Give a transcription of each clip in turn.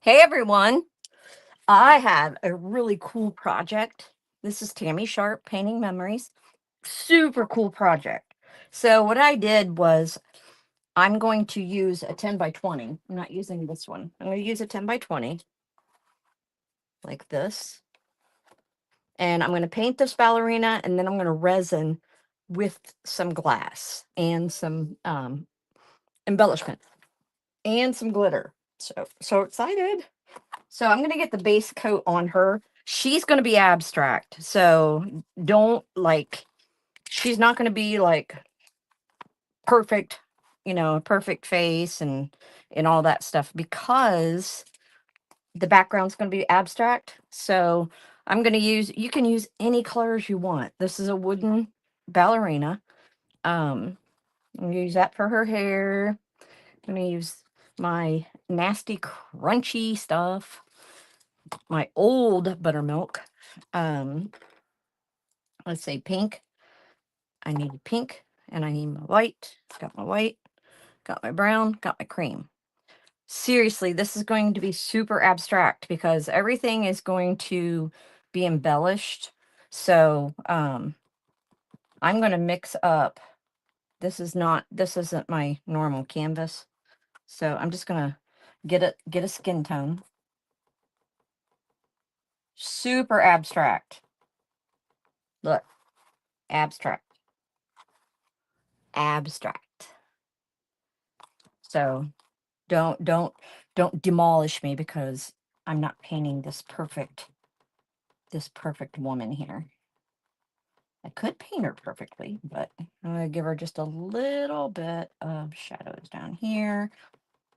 Hey everyone, I have a really cool project. This is Tammy Sharp Painting Memories. Super cool project. So what I did was I'm going to use a 10 by 20. I'm not using this one. I'm going to use a 10 by 20 like this. And I'm going to paint this ballerina and then I'm going to resin with some glass and some embellishment and some glitter. So excited. So I'm going to get the base coat on her. She's going to be abstract. So don't she's not going to be like perfect, perfect face and all that stuff because the background's going to be abstract. So I'm going to you can use any colors you want. This is a wooden ballerina. I'm going to use that for her hair. I'm going to use my nasty crunchy stuff, my old buttermilk. Um, let's say pink. I need pink and I need my white. Got my white, got my brown, got my cream. Seriously, this is going to be super abstract because everything is going to be embellished. So I'm going to mix up. This isn't my normal canvas. So I'm just going to get a skin tone. Super abstract. Look, abstract. Abstract. So don't demolish me because I'm not painting this perfect woman here. I could paint her perfectly, but I'm going to give her just a little bit of shadows down here.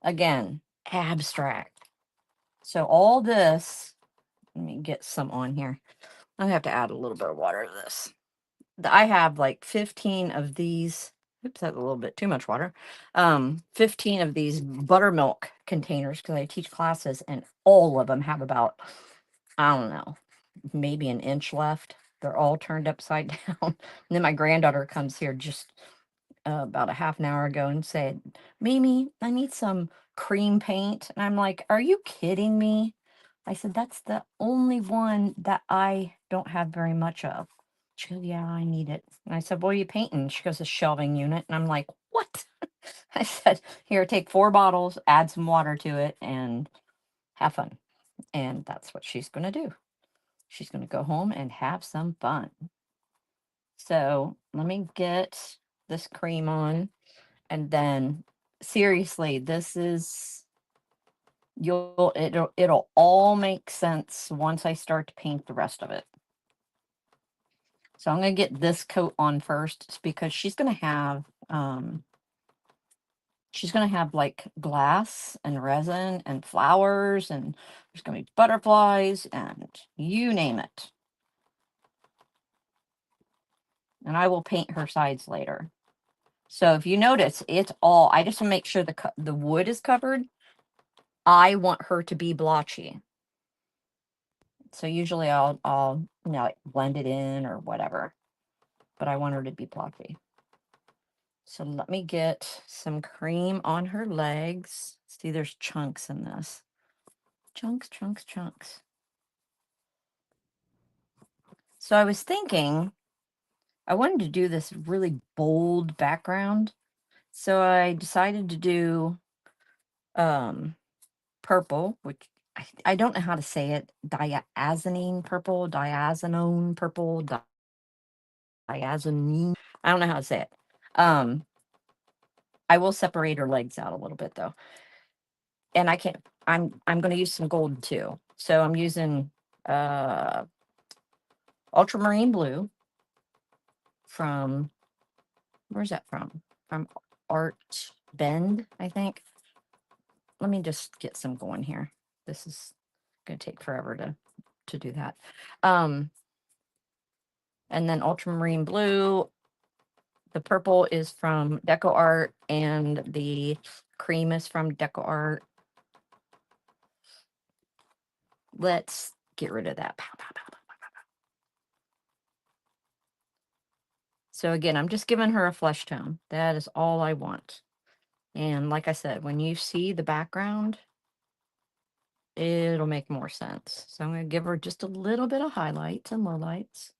Again, abstract. So all this, let me get some on here. I have to add a little bit of water to this. I have like 15 of these. Oops, that's a little bit too much water. 15 of these buttermilk containers because I teach classes, and all of them have about, I don't know, maybe an inch left. They're all turned upside down. And then my granddaughter comes here just about a half an hour ago and said, Mimi, I need some cream paint. And I'm like, are you kidding me? I said, that's the only one that I don't have very much of. She goes, yeah, I need it. And I said, what are you painting? She goes, a shelving unit. And I'm like, what? I said, here, take 4 bottles, add some water to it, and have fun. And that's what she's going to do. She's going to go home and have some fun. So let me get this cream on. And then, seriously, this is, it'll all make sense once I start to paint the rest of it. So I'm going to get this coat on first because she's going to have like glass and resin and flowers, and there's going to be butterflies and you name it. And I will paint her sides later. So if you notice, it's all, I just want to make sure the wood is covered. I want her to be blotchy. So usually I'll like blend it in or whatever, but I want her to be blotchy. So let me get some cream on her legs. See, there's chunks in this. Chunks, chunks, chunks. So I was thinking I wanted to do this really bold background. So I decided to do purple, which I don't know how to say it. Diazonine purple, diazonone purple, diazonine. I don't know how to say it. Um, I will separate her legs out a little bit though. And I'm going to use some gold too. So I'm using uh ultramarine blue from, where's that from? From Art Bend, I think. Let me just get some going here. This is going to take forever to do that. Um and then ultramarine blue. The purple is from Deco Art and the cream is from Deco Art. Let's get rid of that. Pow, pow, pow, pow. So again, I'm just giving her a flesh tone. That is all I want. And like I said, when you see the background, it'll make more sense. So I'm going to give her just a little bit of highlights and lowlights,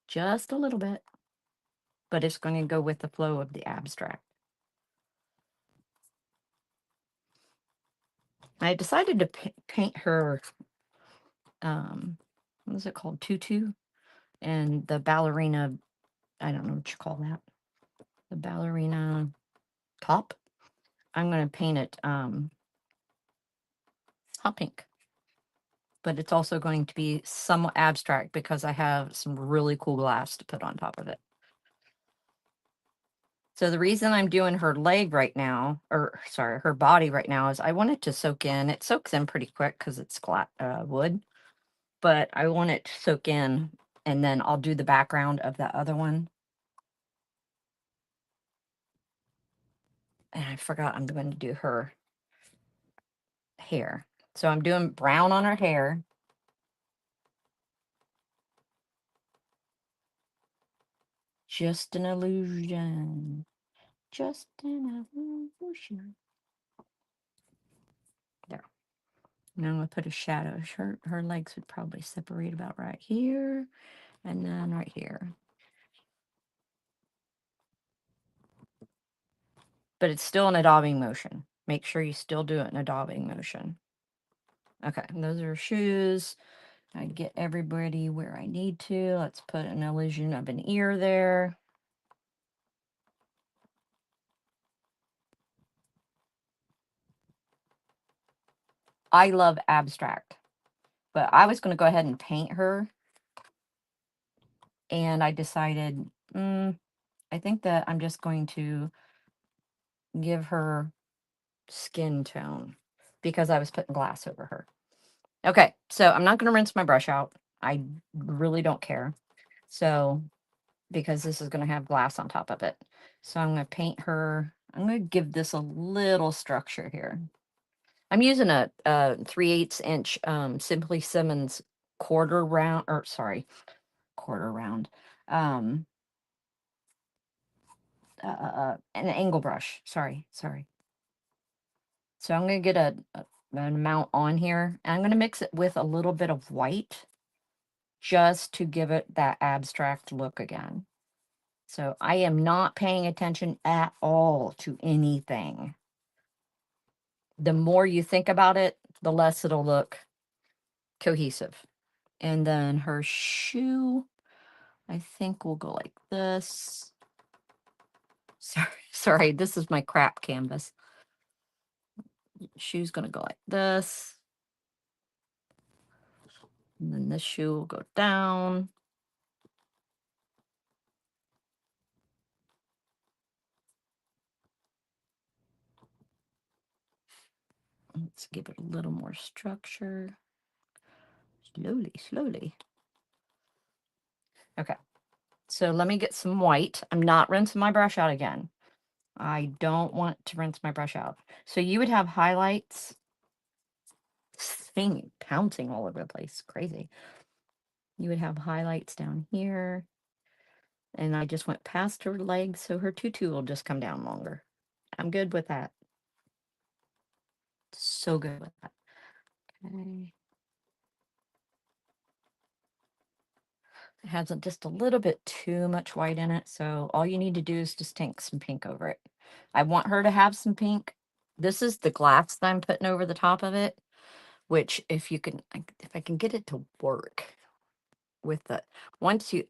just a little bit, but it's going to go with the flow of the abstract. I decided to paint her, what is it called? Tutu, and the ballerina, I don't know what you call that. The ballerina top. I'm going to paint it hot pink. But it's also going to be somewhat abstract because I have some really cool glass to put on top of it. So the reason I'm doing her leg right now, or sorry, her body right now, is I want it to soak in. It soaks in pretty quick because it's wood, but I want it to soak in, and then I'll do the background of the other one. And I forgot I'm going to do her hair. So I'm doing brown on her hair. Just an illusion. Just an illusion. There. Now I'm going to put a shadow. Her legs would probably separate about right here and then right here. But it's still an daubing motion. Make sure you still do it in a daubing motion. Okay, those are shoes. I get everybody where I need to. Let's put an illusion of an ear there. I love abstract, but I was going to go ahead and paint her. And I decided, I think that I'm just going to give her skin tone because I was putting glass over her. Okay, so I'm not going to rinse my brush out. I really don't care. So, because this is going to have glass on top of it. So I'm going to paint her. I'm going to give this a little structure here. I'm using a 3/8 inch Simply Simmons quarter round, um, an angle brush. Sorry. So I'm going to get an amount on here. And I'm going to mix it with a little bit of white just to give it that abstract look again. So I am not paying attention at all to anything. The more you think about it, the less it'll look cohesive. And then her shoe, I think will go like this. Sorry, this is my crap canvas. Shoe's gonna go like this. And then this shoe will go down. Let's give it a little more structure. Slowly. Okay, so let me get some white. I'm not rinsing my brush out again. I don't want to rinse my brush out. So you would have highlights. Thing pouncing all over the place. Crazy. You would have highlights down here. And I just went past her legs, so her tutu will just come down longer. I'm good with that. So good with that. Okay. It has just a little bit too much white in it, so all you need to do is just take some pink over it. I want her to have some pink. This is the glass that I'm putting over the top of it, which if I can get it to work with the, once you,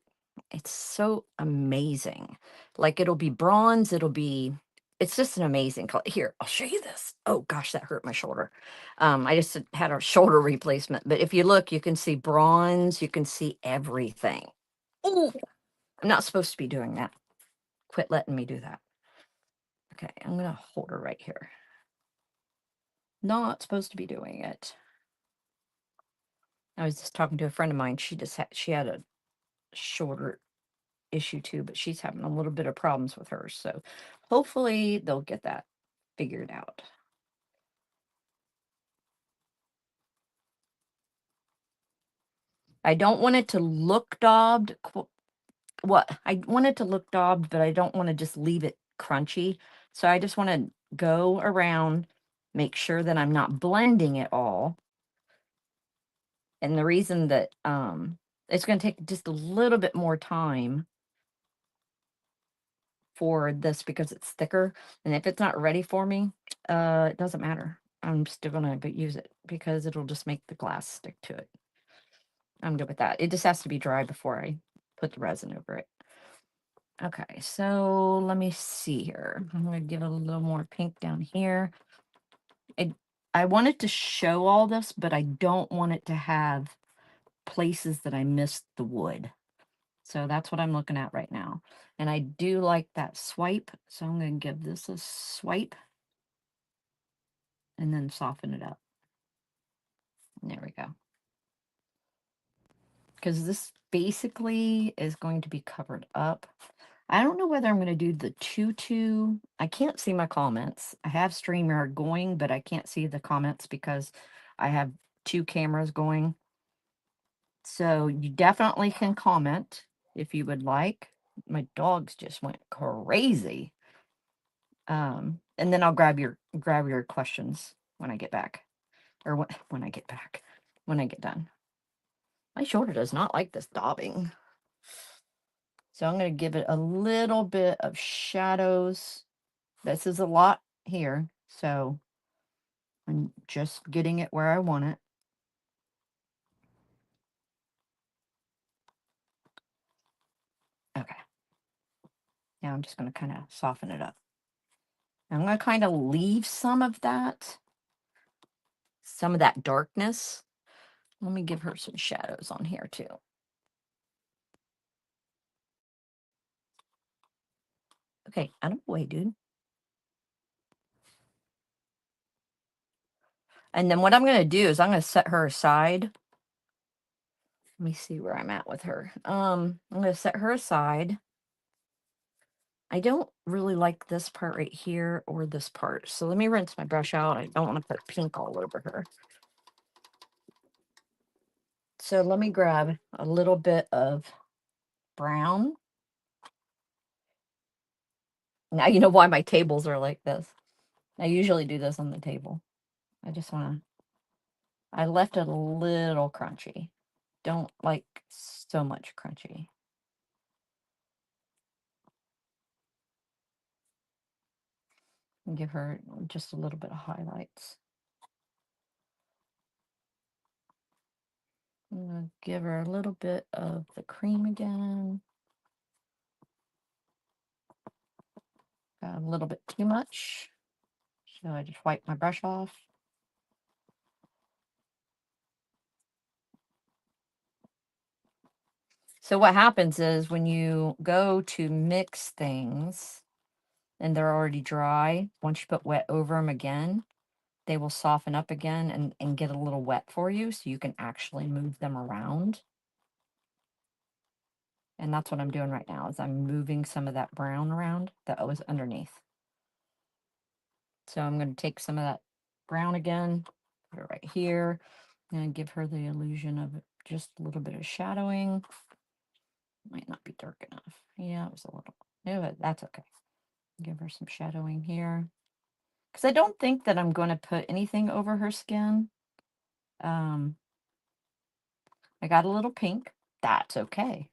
it's so amazing. Like it'll be bronze, it's just an amazing color. Here, I'll show you this. Oh gosh, that hurt my shoulder. I just had a shoulder replacement, but if you look, you can see bronze, you can see everything. Oh, I'm not supposed to be doing that. Quit letting me do that. Okay, I'm gonna hold her right here. Not supposed to be doing it. I was just talking to a friend of mine. She had a shoulder issue too, but she's having a little bit of problems with hers. So hopefully they'll get that figured out. I don't want it to look daubed. I want it to look daubed, but I don't want to just leave it crunchy. So I just want to go around, make sure that I'm not blending it all. And the reason that it's going to take just a little bit more time for this because it's thicker. And if it's not ready for me, it doesn't matter. I'm still going to use it because it'll just make the glass stick to it. I'm good with that. It just has to be dry before I put the resin over it. Okay, so let me see here. I'm going to give it a little more pink down here. I wanted to show all this, but I don't want it to have places that I missed the wood. So that's what I'm looking at right now. And I do like that swipe, so I'm going to give this a swipe and then soften it up. And there we go. Because this basically is going to be covered up. I don't know whether I'm going to do the 2-2. I can't see my comments. I have StreamYard going, but I can't see the comments because I have 2 cameras going. So you definitely can comment if you would like. My dogs just went crazy. And then I'll grab your questions when I get back. Or when I get back. When I get done. My shoulder does not like this daubing. So I'm going to give it a little bit of shadows. This is a lot here, so I'm just getting it where I want it. Okay. Now I'm just going to kind of soften it up. I'm going to kind of leave some of that darkness. Let me give her some shadows on here too. Okay, out of the way, dude. And then what I'm going to do is I'm going to set her aside. Let me see where I'm at with her. I'm going to set her aside. I don't really like this part right here or this part. So let me rinse my brush out. I don't want to put pink all over her. So let me grab a little bit of brown. Now you know why my tables are like this. I usually do this on the table. I just want to, I left it a little crunchy. Don't like so much crunchy. And give her just a little bit of highlights. I'm going to give her a little bit of the cream again. Got a little bit too much. So I just wipe my brush off. So what happens is when you go to mix things and they're already dry, once you put wet over them again, they will soften up again and get a little wet for you so you can actually move them around. And that's what I'm doing right now is I'm moving some of that brown around that was underneath. So I'm going to take some of that brown again, put it right here, and give her the illusion of just a little bit of shadowing. Might not be dark enough. Yeah, it was a little. Yeah, but that's okay. Give her some shadowing here. Because I don't think that I'm going to put anything over her skin. I got a little pink. That's okay.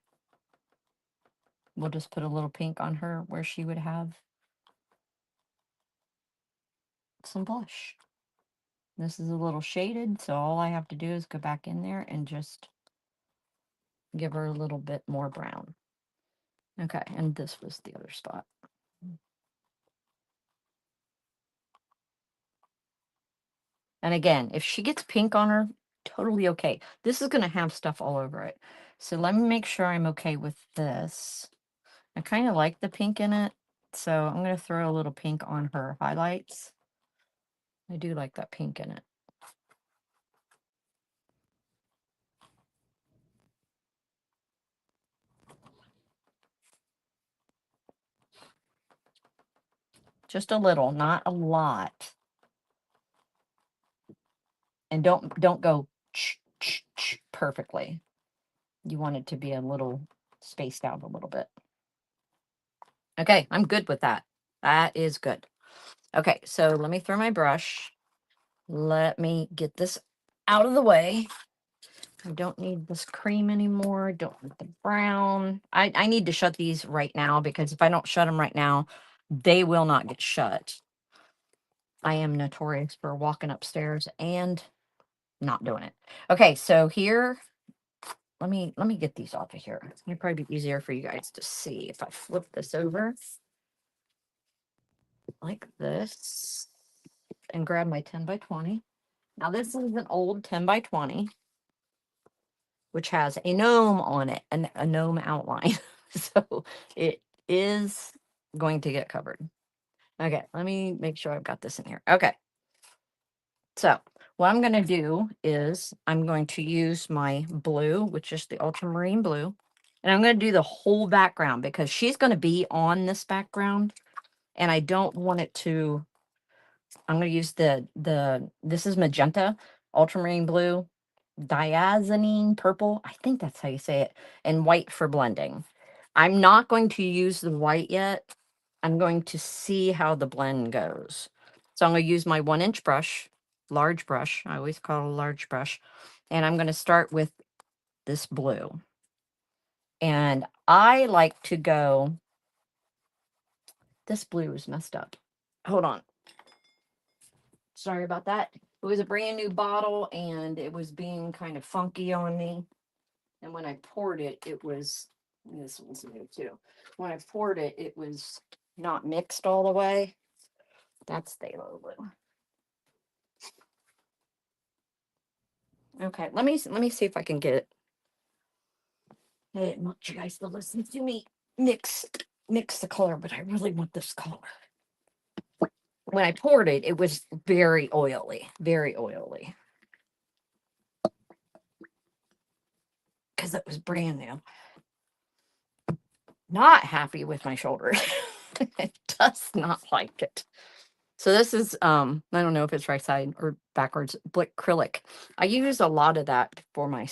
We'll just put a little pink on her where she would have some blush. This is a little shaded, so all I have to do is go back in there and just give her a little bit more brown. Okay, and this was the other spot. And again, if she gets pink on her, totally okay. This is going to have stuff all over it. So let me make sure I'm okay with this. I kind of like the pink in it, so I'm going to throw a little pink on her highlights. I do like that pink in it. Just a little, not a lot. And don't go perfectly. You want it to be a little spaced out a little bit. Okay, I'm good with that. That is good. Okay, so let me throw my brush. Let me get this out of the way. I don't need this cream anymore. Don't need the brown. I need to shut these right now because if I don't shut them right now, they will not get shut. I am notorious for walking upstairs and not doing it. Okay, so here, let me get these off of here. It'd probably be easier for you guys to see if I flip this over like this and grab my 10 by 20. Now this is an old 10 by 20, which has a gnome on it, and a gnome outline. So it is going to get covered. Okay, let me make sure I've got this in here. Okay. So what I'm going to do is I'm going to use my blue, which is the ultramarine blue, and I'm going to do the whole background because she's going to be on this background, and I don't want it to. I'm going to use this is magenta, ultramarine blue, diazonine purple. I think that's how you say it, and white for blending. I'm not going to use the white yet. I'm going to see how the blend goes. So I'm going to use my 1-inch brush, large brush. I always call it a large brush. And I'm going to start with this blue. And I like to go, this blue is messed up. Hold on. Sorry about that. It was a brand new bottle and it was being kind of funky on me. And when I poured it, it was, this one's new too. When I poured it, it was not mixed all the way. That's phthalo blue. Okay, let me see if I can get it. I didn't want you guys to listen to me mix the color, but I really want this color. When I poured it, it was very oily, because it was brand new. Not happy with my shoulders. It does not like it. So this is I don't know if it's right side or backwards, but acrylic. I use a lot of that for my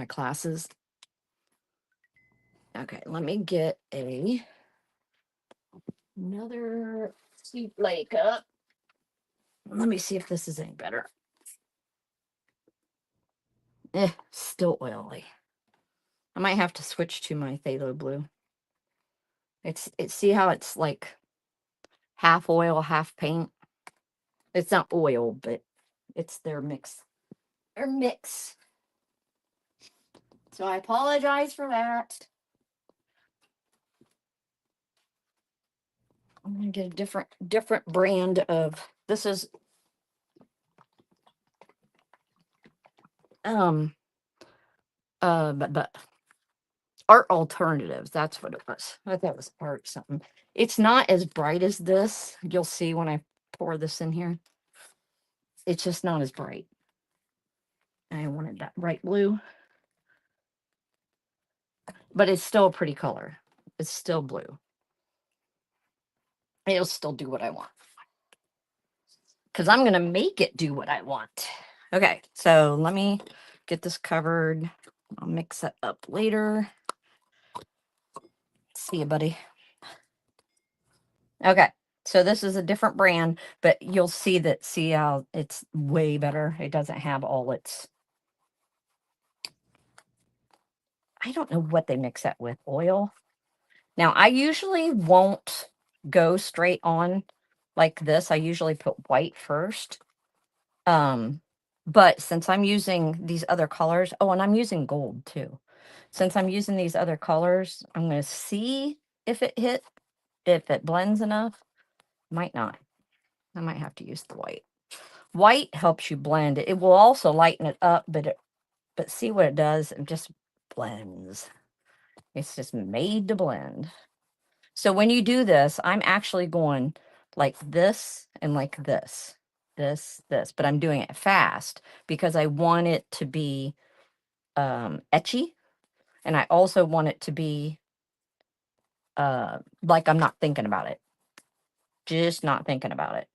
classes. Okay, let me get another seat lake up. Let me see if this is any better. Still oily. I might have to switch to my phthalo blue. See how it's like half oil, half paint. It's not oil, but it's their mix. Their mix. So I apologize for that. I'm gonna get a different brand of, this is but art alternatives. That's what it was. I thought it was art something. It's not as bright as this. You'll see when I pour this in here. It's just not as bright. I wanted that bright blue, but it's still a pretty color. It's still blue. It'll still do what I want because I'm going to make it do what I want. Okay, so let me get this covered. I'll mix it up later. See you, buddy. Okay, so this is a different brand, but you'll see how it's way better. It doesn't have all its, I don't know what they mix that with, oil. Now, I usually won't go straight on like this. I usually put white first. But since I'm using these other colors, oh, and I'm using gold too. Since I'm using these other colors, I'm going to see if it blends enough. Might not. I might have to use the white. White helps you blend it. It will also lighten it up, but see what it does? It just blends. It's just made to blend. So when you do this, I'm actually going like this and like this, but I'm doing it fast because I want it to be etchy, and I also want it to be like I'm not thinking about it, just not thinking about it.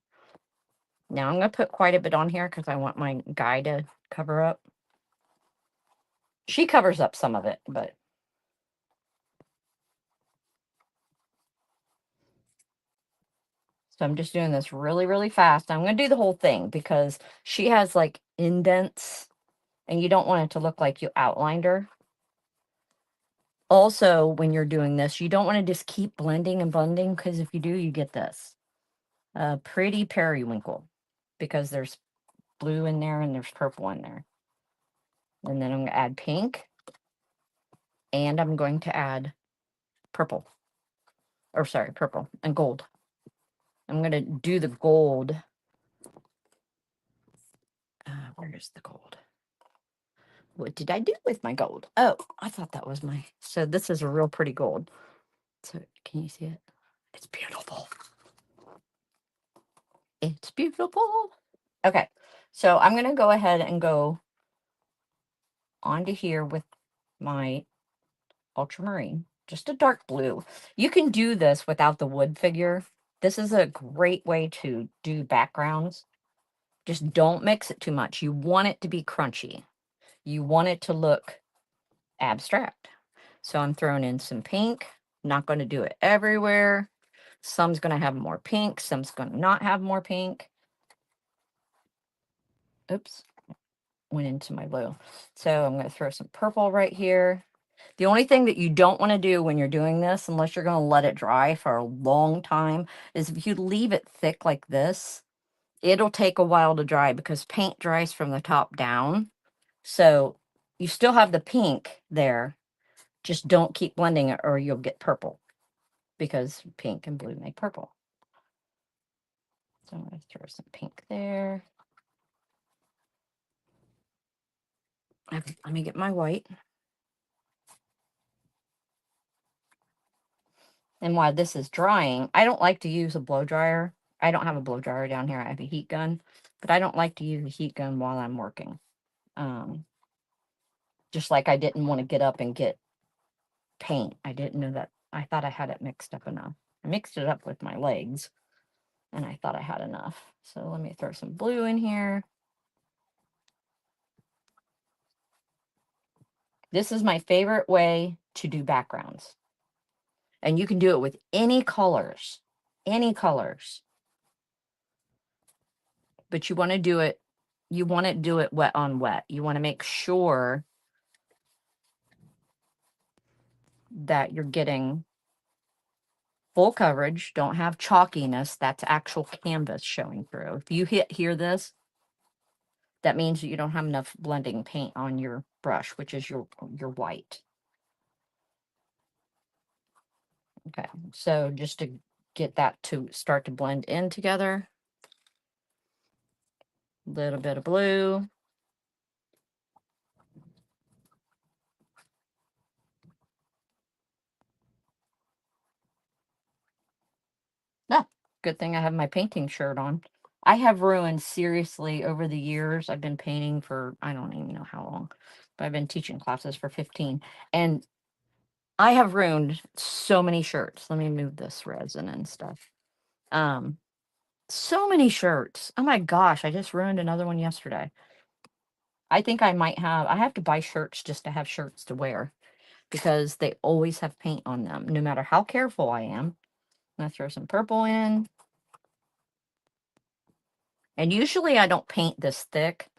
Now I'm going to put quite a bit on here because I want my guy to cover up. She covers up some of it, but so I'm just doing this really, really fast. I'm going to do the whole thing because she has like indents And you don't want it to look like you outlined her. Also, when you're doing this, you don't want to just keep blending and blending, because if you do, you get this pretty periwinkle, because there's blue in there and there's purple in there. And then I'm going to add pink, and I'm going to add purple. Or sorry, purple and gold. I'm going to do the gold. Where's the gold? What did I do with my gold? Oh, I thought that was my... So this is a real pretty gold. So can you see it? It's beautiful. It's beautiful. Okay, so I'm going to go ahead and go onto here with my ultramarine, just a dark blue. You can do this without the wood figure. This is a great way to do backgrounds. Just don't mix it too much. You want it to be crunchy. You want it to look abstract. So I'm throwing in some pink. Not going to do it everywhere. Some's going to have more pink. Some's going to not have more pink. Oops. Went into my blue. So I'm going to throw some purple right here. The only thing that you don't want to do when you're doing this, unless you're going to let it dry for a long time, is if you leave it thick like this, it'll take a while to dry because paint dries from the top down. So you still have the pink there. Just don't keep blending it or you'll get purple, because pink and blue make purple. So I'm going to throw some pink there. Let me get my white. And while this is drying, I don't like to use a blow dryer. I don't have a blow dryer down here. I have a heat gun, but I don't like to use a heat gun while I'm working. Just like I didn't want to get up and get paint. I didn't know that. I thought I had it mixed up enough. I mixed it up with my legs, and I thought I had enough. So let me throw some blue in here. This is my favorite way to do backgrounds. And you can do it with any colors. Any colors. But you want to do it, do it wet on wet. You want to make sure that you're getting full coverage. Don't have chalkiness. That's actual canvas showing through. If you hear this, that means that you don't have enough blending paint on your brush, which is your white. Okay, so just to get that to start to blend in together, a little bit of blue. No, good thing I have my painting shirt on. I have ruined, seriously, over the years. I've been painting for, I don't even know how long, but I've been teaching classes for 15. And I have ruined so many shirts. Let me move this resin and stuff. So many shirts. Oh my gosh, I just ruined another one yesterday. I think I have to buy shirts just to have shirts to wear, because they always have paint on them, no matter how careful I am. I'm going to throw some purple in. And usually I don't paint this thick,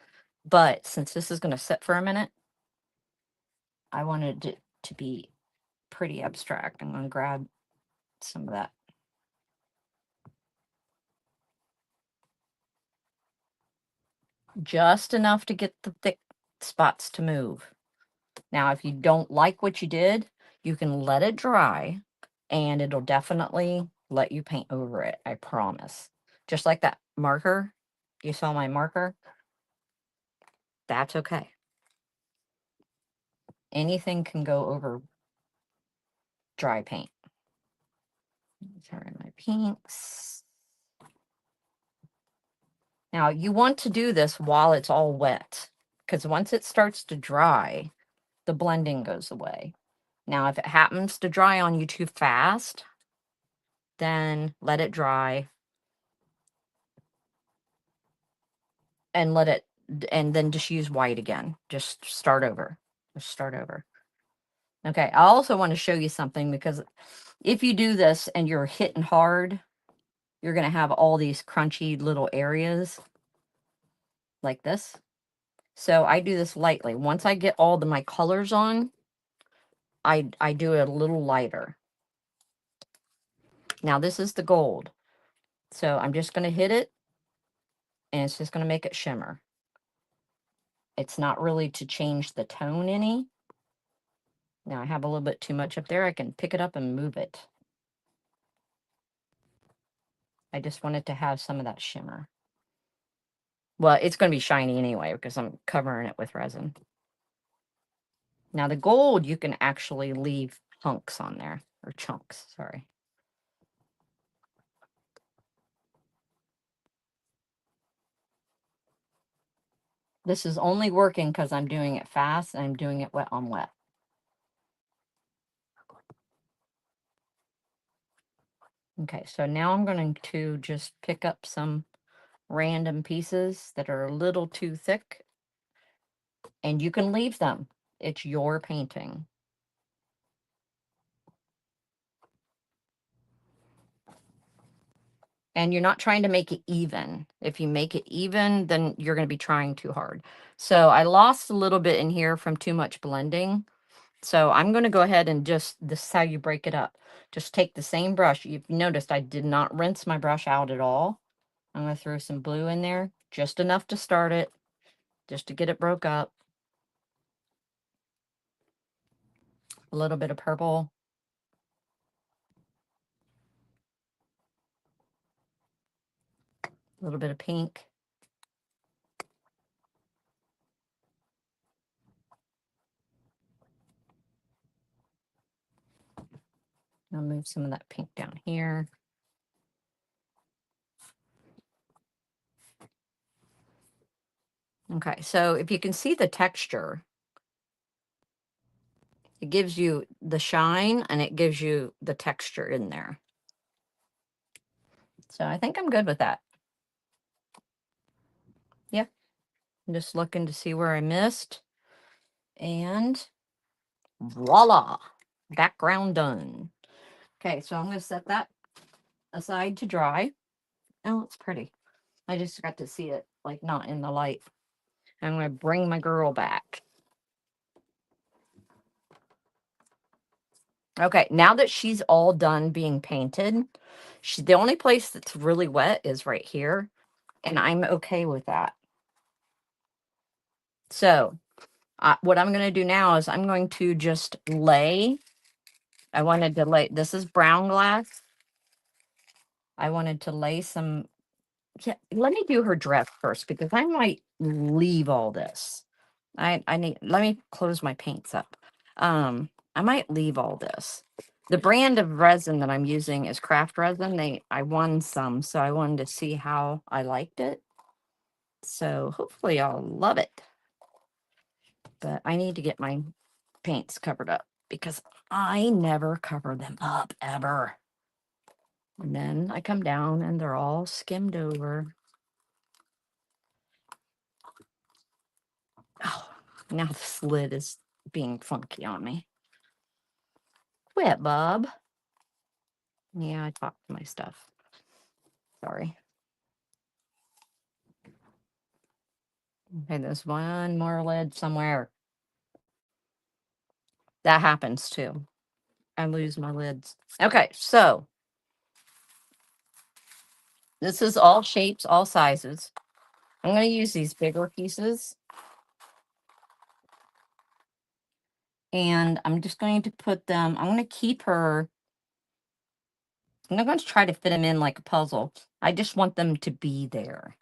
but since this is going to sit for a minute, I wanted it to be pretty abstract. I'm going to grab some of that. Just enough to get the thick spots to move. Now, if you don't like what you did, you can let it dry, and it'll definitely let you paint over it, I promise. Just like that marker. You saw my marker? That's okay. Anything can go over dry paint. Throw in my pinks. Now, you want to do this while it's all wet, because once it starts to dry, the blending goes away. Now, if it happens to dry on you too fast, then let it dry and and then just use white again. Just start over. Just start over. Okay, I also want to show you something, because if you do this and you're hitting hard, you're going to have all these crunchy little areas like this. So I do this lightly. Once I get all my colors on, I do it a little lighter. Now this is the gold. So I'm just going to hit it, and it's just going to make it shimmer. It's not really to change the tone any. Now I have a little bit too much up there. I can pick it up and move it. I just want it to have some of that shimmer. Well, it's going to be shiny anyway because I'm covering it with resin. Now the gold, you can actually leave hunks on there, or chunks, sorry. This is only working because I'm doing it fast and I'm doing it wet on wet. Okay, so now I'm going to just pick up some random pieces that are a little too thick, and you can leave them. It's your painting. And you're not trying to make it even. If you make it even, then you're going to be trying too hard. So I lost a little bit in here from too much blending. So I'm going to go ahead and just, this is how you break it up. Just take the same brush. You've noticed I did not rinse my brush out at all. I'm going to throw some blue in there, just enough to start it, just to get it broke up. A little bit of purple. A little bit of pink. I'll move some of that pink down here. Okay, so if you can see the texture, it gives you the shine and it gives you the texture in there. So I think I'm good with that. Yeah, I'm just looking to see where I missed. And voila, background done. Okay, so I'm going to set that aside to dry. Oh, it's pretty. I just got to see it, like, not in the light. I'm going to bring my girl back. Okay, now that she's all done being painted, the only place that's really wet is right here, and I'm okay with that. So what I'm going to do now is I'm going to just lay. I wanted to lay, this is brown glass. I wanted to lay some, yeah, let me do her dress first because I might leave all this. Let me close my paints up. I might leave all this. The brand of resin that I'm using is craft resin. I won some, so I wanted to see how I liked it. So hopefully I'll love it. But I need to get my paints covered up because I never cover them up ever. And then I come down and they're all skimmed over. Oh, now this lid is being funky on me. Quit, Bob. Yeah, I talked to my stuff. Sorry. Okay, there's one more lid somewhere. That happens too. I lose my lids. Okay, so this is all shapes, all sizes. I'm going to use these bigger pieces. And I'm just going to put them, I'm going to keep her, I'm not going to try to fit them in like a puzzle. I just want them to be there.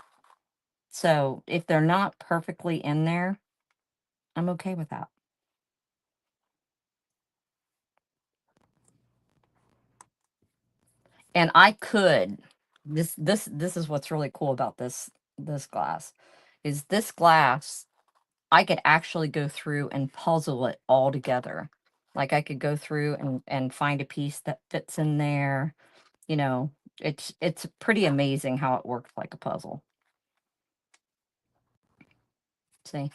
So if they're not perfectly in there, I'm okay with that. And I could, this is what's really cool about this glass, is this glass, I could actually go through and puzzle it all together. Like I could go through and find a piece that fits in there. You know, it's pretty amazing how it works like a puzzle. See,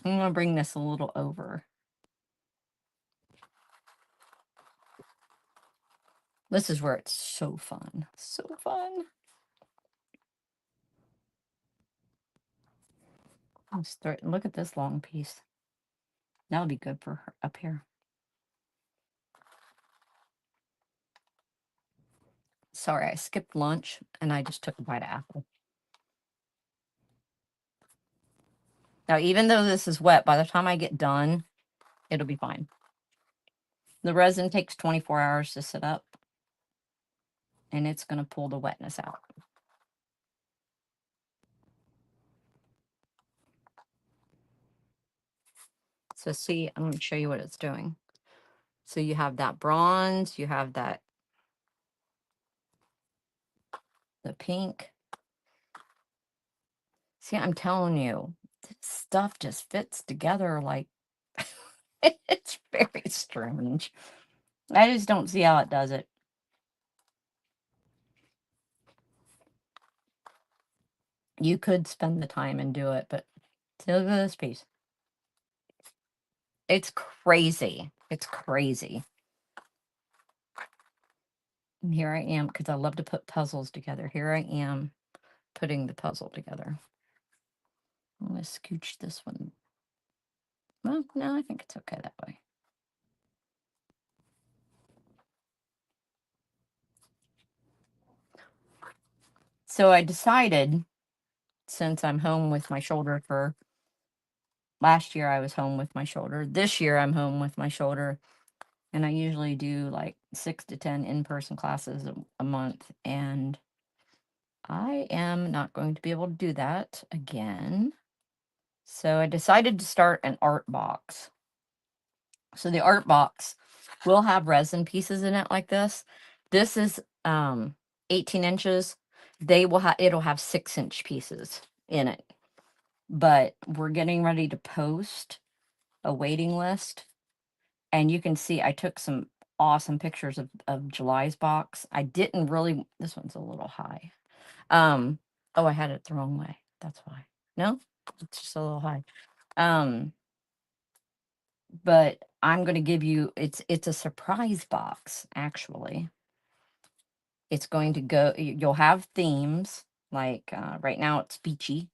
I'm gonna bring this a little over. This is where it's so fun. So fun. Look at this long piece. That'll be good for her up here. Sorry, I skipped lunch and I just took a bite of apple. Now, even though this is wet, by the time I get done, it'll be fine. The resin takes 24 hours to sit up, and it's going to pull the wetness out. So see, I'm going to show you what it's doing. So you have that bronze, you have that, the pink. See, I'm telling you, this stuff just fits together like, it's very strange. I just don't see how it does it. You could spend the time and do it, but see, look at this piece. It's crazy. It's crazy. And here I am, because I love to put puzzles together. Here I am putting the puzzle together. I'm going to scooch this one. Well, no, I think it's okay that way. So I decided, since I'm home with my shoulder for last year, I was home with my shoulder. This year, I'm home with my shoulder. And I usually do like 6 to 10 in-person classes a month. And I am not going to be able to do that again. So I decided to start an art box. So the art box will have resin pieces in it like this. This is 18 inches. It'll have 6-inch pieces in it. But we're getting ready to post a waiting list. And you can see I took some awesome pictures of July's box. I didn't really, this one's a little high. Oh, I had it the wrong way. That's why. No, it's just a little high. But I'm going to give you, it's a surprise box, actually. It's going to go, you'll have themes, like right now it's beachy.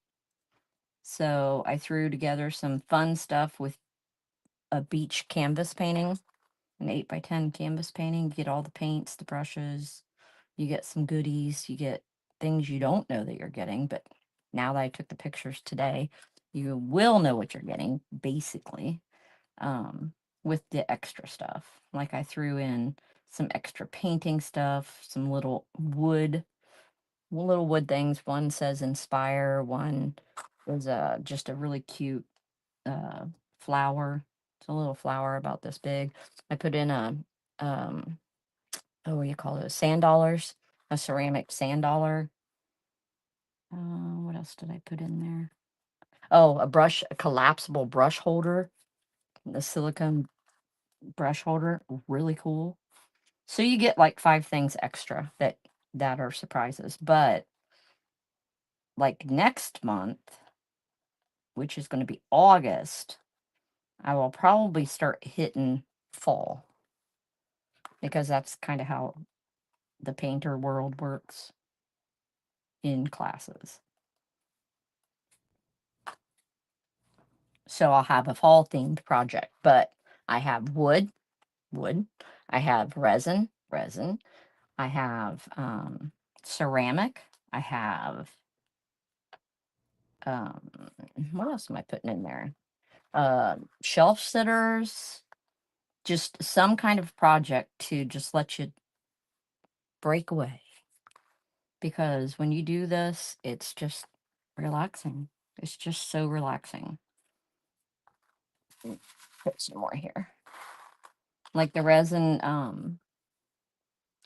So I threw together some fun stuff with a beach canvas painting, an 8x10 canvas painting. You get all the paints, the brushes, you get some goodies, you get things you don't know that you're getting, but now that I took the pictures today, you will know what you're getting, basically. With the extra stuff. Like I threw in some extra painting stuff, some little wood things. One says inspire, one is just a really cute flower. It's a little flower about this big. I put in a what do you call those? Sand dollars, a ceramic sand dollar. What else did I put in there? Oh, a collapsible brush holder, the silicone brush holder, really cool. So you get like 5 things extra that are surprises. But like next month, which is going to be August, I will probably start hitting fall, because that's kind of how the painter world works in classes. So I'll have a fall themed project, but I have wood. I have resin. I have ceramic. I have what else am I putting in there? Shelf sitters, just some kind of project to just let you break away. Because when you do this, it's just relaxing. It's just so relaxing. Put some more here. Like the resin, I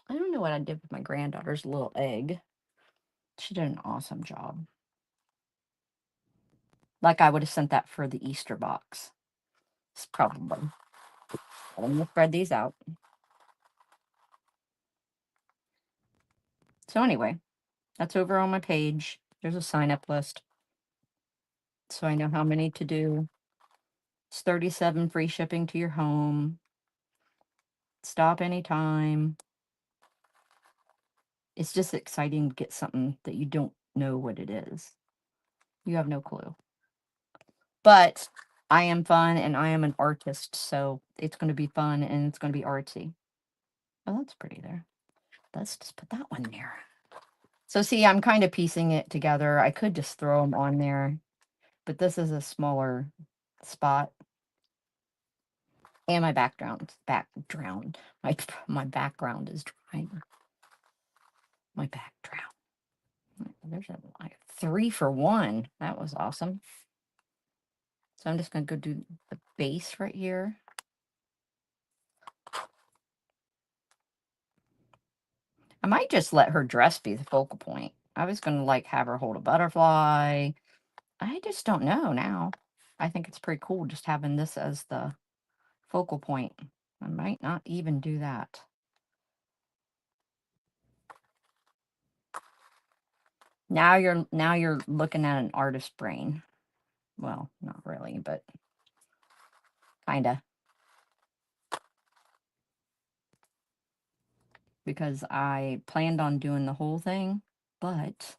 don't know what I did with my granddaughter's little egg. She did an awesome job. Like I would have sent that for the Easter box. It's probably. I'm going to spread these out. So anyway, that's over on my page. There's a sign-up list, so I know how many to do. It's $37 free shipping to your home. Stop anytime. It's just exciting to get something that you don't know what it is. You have no clue. But I am fun and I am an artist, so it's going to be fun and it's going to be artsy. Oh, that's pretty there. Let's just put that one there. So see, I'm kind of piecing it together. I could just throw them on there, but this is a smaller spot. And my my background is drying. My background. There's a like 3 for 1. That was awesome. So I'm just gonna go do the base right here. I might just let her dress be the focal point. I was gonna like have her hold a butterfly. I just don't know now. I think it's pretty cool just having this as the focal point. I might not even do that. Now you're looking at an artist brain. Well, not really, but kinda. Because I planned on doing the whole thing, but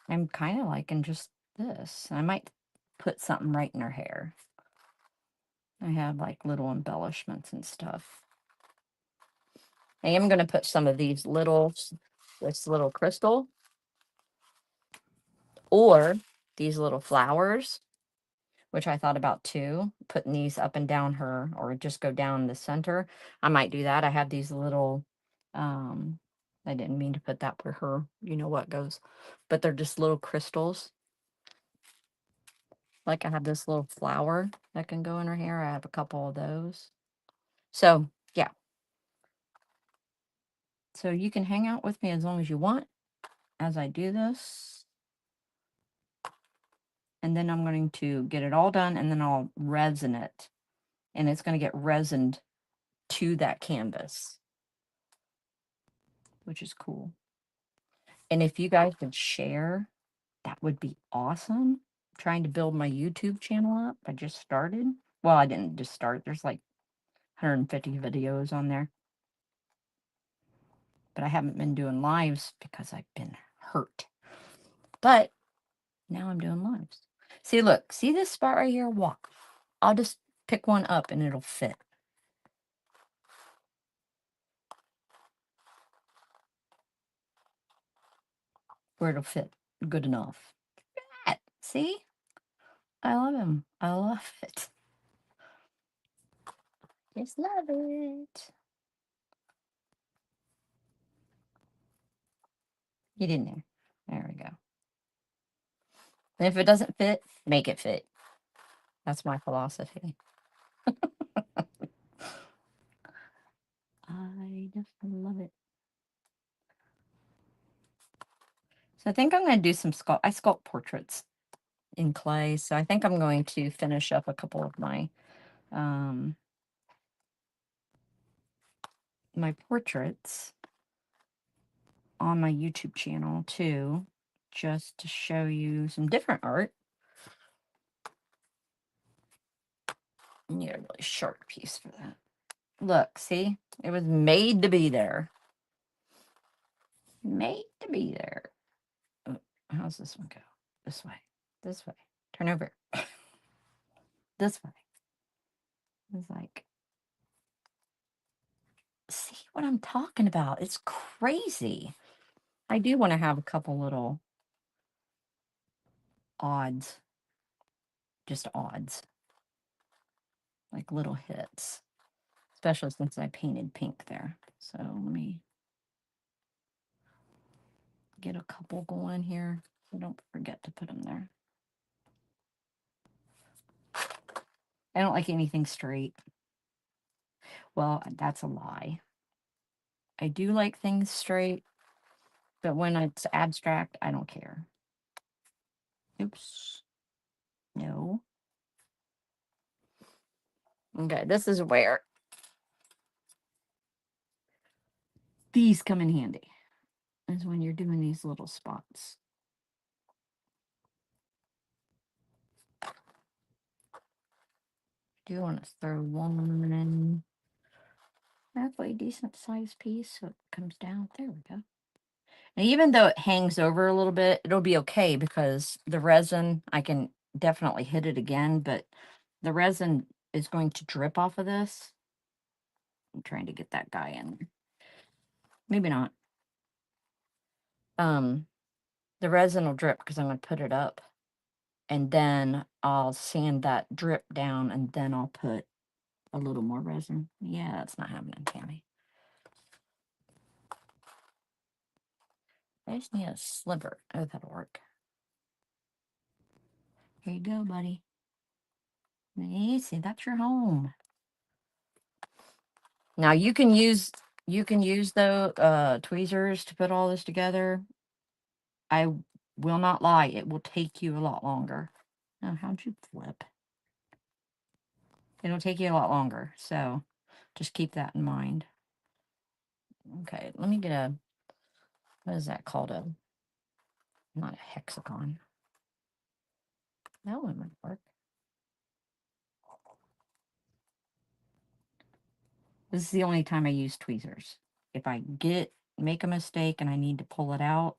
I'm kind of liking just this. I might put something right in her hair. I have like little embellishments and stuff. I am going to put some of this little crystal or these little flowers, which I thought about too, putting these up and down her or just go down the center. I might do that. I have these little, I didn't mean to put that where her, you know what goes, but they're just little crystals. Like I have this little flower that can go in her hair. I have a couple of those. So yeah. So you can hang out with me as long as you want as I do this. And then I'm going to get it all done and then I'll resin it. And it's going to get resined to that canvas, which is cool. And if you guys could share, that would be awesome. I'm trying to build my YouTube channel up. I just started. Well, I didn't just start. There's like 150 videos on there. But I haven't been doing lives because I've been hurt. But now I'm doing lives. See, look, see this spot right here? Walk. I'll just pick one up and it'll fit. Where it'll fit good enough. That, see? I love him. I love it. Just love it. Get in there. There we go. And if it doesn't fit, make it fit. That's my philosophy. I just love it. So I think I'm going to do some I sculpt portraits in clay. So I think I'm going to finish up a couple of my my portraits on my YouTube channel too, just to show you some different art. I need a really sharp piece for that. Look, see? It was made to be there. Made to be there. Oh, how's this one go? This way. This way. Turn over. This way. It's like, see what I'm talking about? It's crazy. I do want to have a couple little odds. Just odds. Like little hits. Especially since I painted pink there. So let me get a couple going here. So don't forget to put them there. I don't like anything straight. Well, that's a lie. I do like things straight, but when it's abstract, I don't care. Oops. No. Okay, this is where these come in handy. Is when you're doing these little spots. Do want to throw one in halfway decent sized piece so it comes down. There we go. And even though it hangs over a little bit, it'll be okay because the resin, I can definitely hit it again, but the resin is going to drip off of this. I'm trying to get that guy in. Maybe not. The resin will drip because I'm going to put it up. And then I'll sand that drip down, and then I'll put a little more resin. Yeah, that's not happening, Tammy. I just need a sliver. Oh, that'll work. Here you go, buddy. Easy, that's your home. Now you can use the tweezers to put all this together. I will not lie, it will take you a lot longer. Oh, how'd you flip? It'll take you a lot longer, so just keep that in mind. Okay, let me get a, what is that called? Not a hexagon. That one might work. This is the only time I use tweezers. If I make a mistake and I need to pull it out.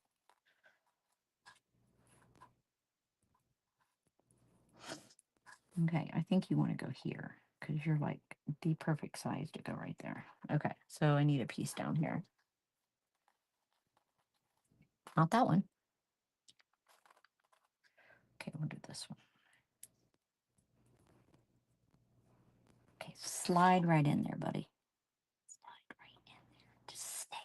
Okay, I think you want to go here because you're like the perfect size to go right there. Okay, so I need a piece down here. Not that one. Okay, we'll do this one. Okay, slide right in there, buddy. Slide right in there. Just stay.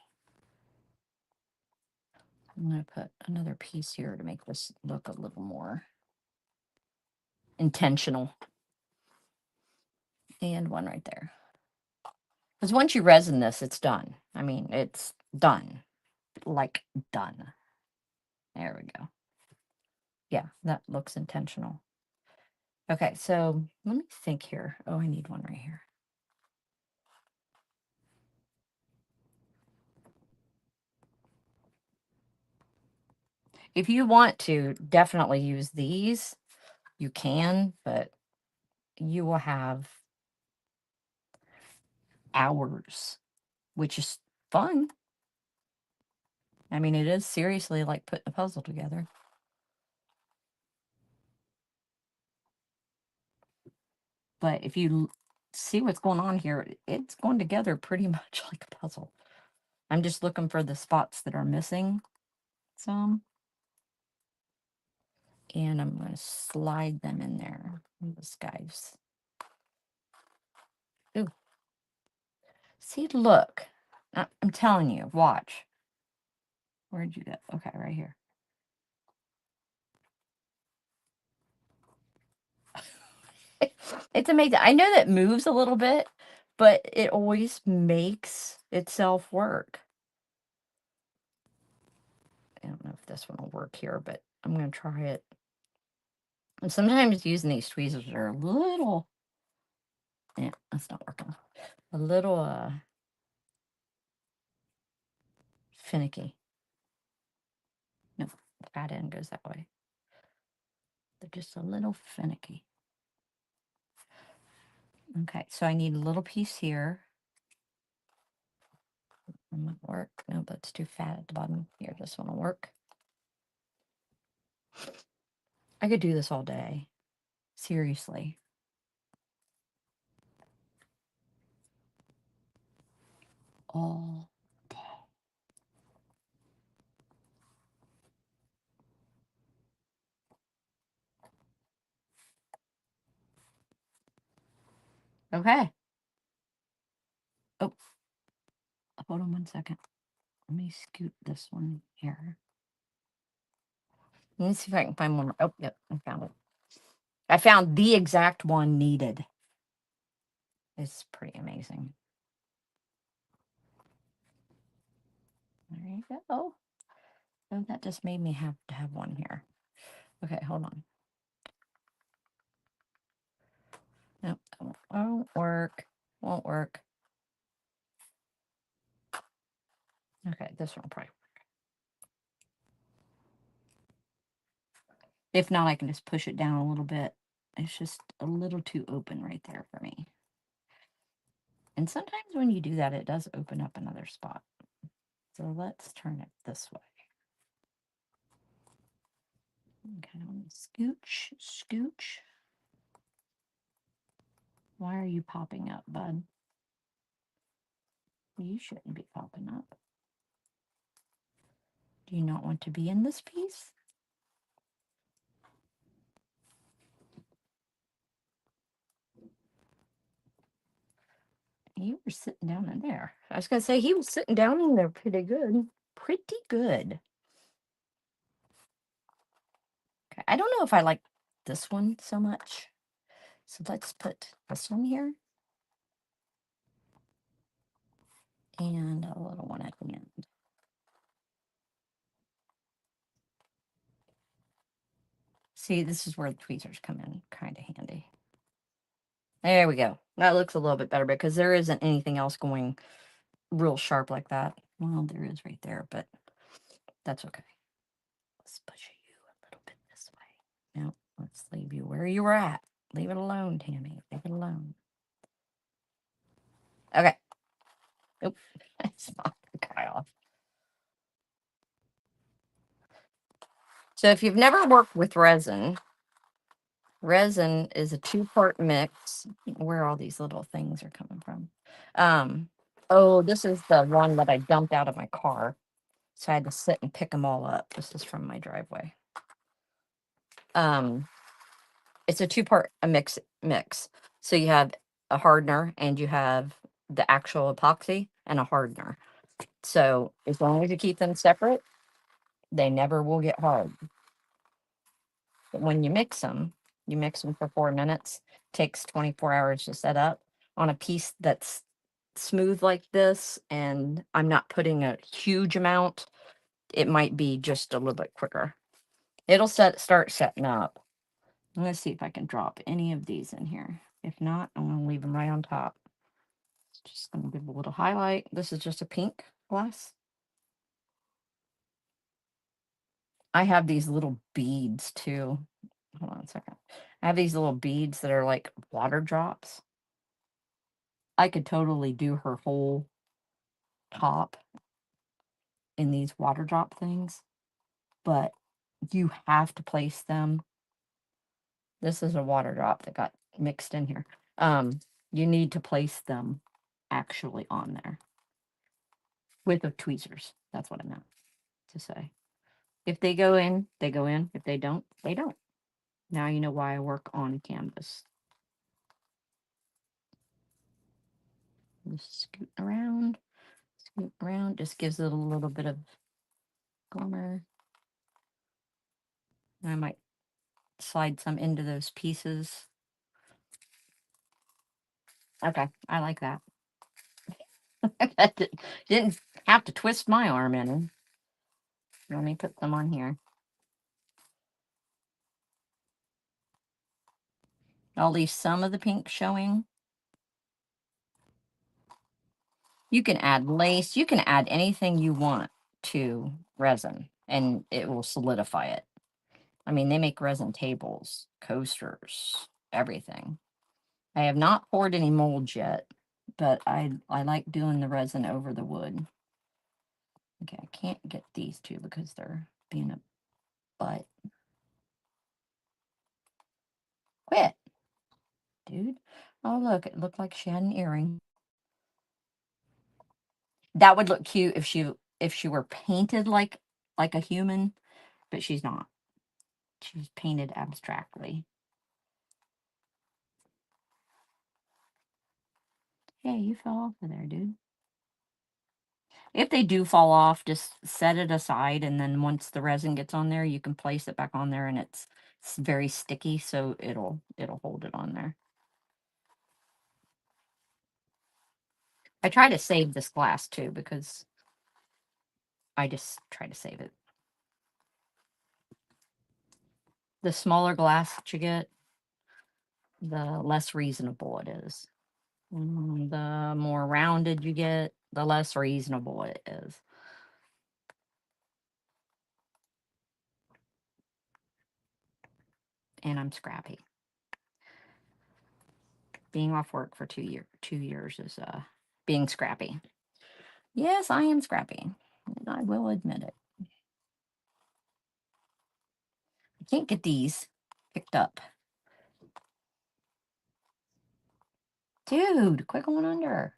I'm going to put another piece here to make this look a little more intentional. And one right there. Because once you resin this, it's done. I mean, it's done. Like, done. There we go. Yeah, that looks intentional. Okay, so let me think here. Oh, I need one right here. If you want to definitely use these, you can, but you will have hours, which is fun. I mean, it is seriously like putting a puzzle together. But if you see what's going on here, it's going together pretty much like a puzzle. I'm just looking for the spots that are missing some. And I'm going to slide them in there. This guy's. Ooh. See, look. I'm telling you, watch. Where'd you go? Okay, right here. It's amazing. I know that moves a little bit, but it always makes itself work. I don't know if this one will work here, but I'm going to try it. And sometimes using these tweezers are a little, yeah, that's not working. A little finicky. No, the fat end goes that way. They're just a little finicky. Okay, so I need a little piece here. That might work. No, that's too fat at the bottom. Here, this one will work. I could do this all day. Seriously. All day. Okay. Oh, hold on one second. Let me scoot this one here. Let me see if I can find one more. Oh, yep, I found it. I found the exact one needed. It's pretty amazing. There you go. Oh, that just made me have to have one here. Okay, hold on. Nope, that won't work. Won't work. Okay, this one will probably work. If not, I can just push it down a little bit. It's just a little too open right there for me. And sometimes when you do that, it does open up another spot. So let's turn it this way. Okay, let me scooch, scooch. Why are you popping up, bud? You shouldn't be popping up. Do you not want to be in this piece? You were sitting down in there. I was gonna say he was sitting down in there pretty good. Pretty good. Okay, I don't know if I like this one so much. So let's put this one here and a little one at the end. See, this is where the tweezers come in kind of handy. There we go. That looks a little bit better because there isn't anything else going real sharp like that. Well, there is right there, but that's okay. Let's push you a little bit this way. Now, let's leave you where you were at. Leave it alone, Tammy. Leave it alone. Okay. Oop. That's not the guy off. So if you've never worked with resin, resin is a two-part mix. Where all these little things are coming from. Oh, this is the one that I dumped out of my car. So I had to sit and pick them all up. This is from my driveway. Um, it's a two-part mix. So you have a hardener and you have the actual epoxy and a hardener. So as long as you keep them separate, they never will get hard. But when you mix them for 4 minutes. Takes 24 hours to set up on a piece that's smooth like this, and I'm not putting a huge amount. It might be just a little bit quicker. It'll start setting up. Let's see if I can drop any of these in here. If not, I'm going to leave them right on top. Just going to give a little highlight. This is just a pink glass. I have these little beads too. Hold on a second. I have these little beads that are like water drops. I could totally do her whole top in these water drop things, but you have to place them. This is a water drop that got mixed in here. You need to place them actually on there with the tweezers. That's what I meant to say. If they go in, they go in. If they don't, they don't. Now you know why I work on canvas. Just scoot around, just gives it a little bit of glimmer. And I might slide some into those pieces. Okay, I like that. Didn't have to twist my arm in. Let me put them on here. I'll leave some of the pink showing. You can add lace. You can add anything you want to resin, and it will solidify it. I mean, they make resin tables, coasters, everything. I have not poured any molds yet, but I like doing the resin over the wood. Okay, I can't get these two because they're being a butt. Quit, dude. Oh, look, it looked like she had an earring. That would look cute if she were painted like a human, but she's not. She's painted abstractly. Hey, you fell off of there, dude. If they do fall off, just set it aside, and then once the resin gets on there, you can place it back on there, and it's very sticky, so it'll hold it on there. I try to save this glass too because I just try to save it. The smaller glass that you get, the less reasonable it is. The more rounded you get, the less reasonable it is. And I'm scrappy. Being off work for 2 years is being scrappy. Yes, I am scrappy. I will admit it. can't get these picked up. Dude, quit going under.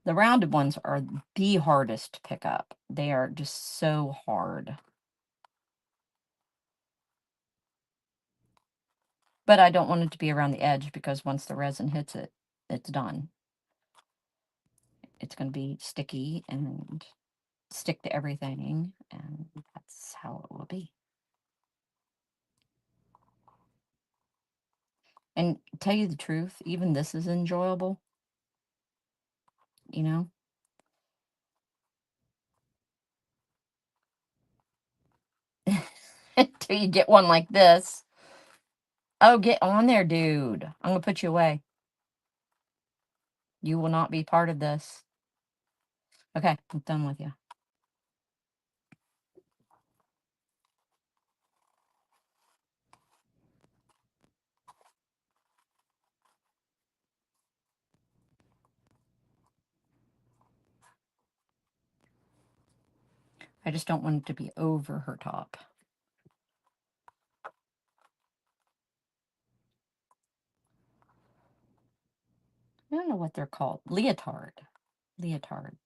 The rounded ones are the hardest to pick up. They are just so hard. But I don't want it to be around the edge because once the resin hits it, it's done. It's going to be sticky and stick to everything, and that's how it will be. And tell you the truth, even this is enjoyable, you know? Until you get one like this. Oh, get on there, dude. I'm going to put you away. You will not be part of this. Okay, I'm done with you. I just don't want it to be over her top. I don't know what they're called. Leotard. Leotard.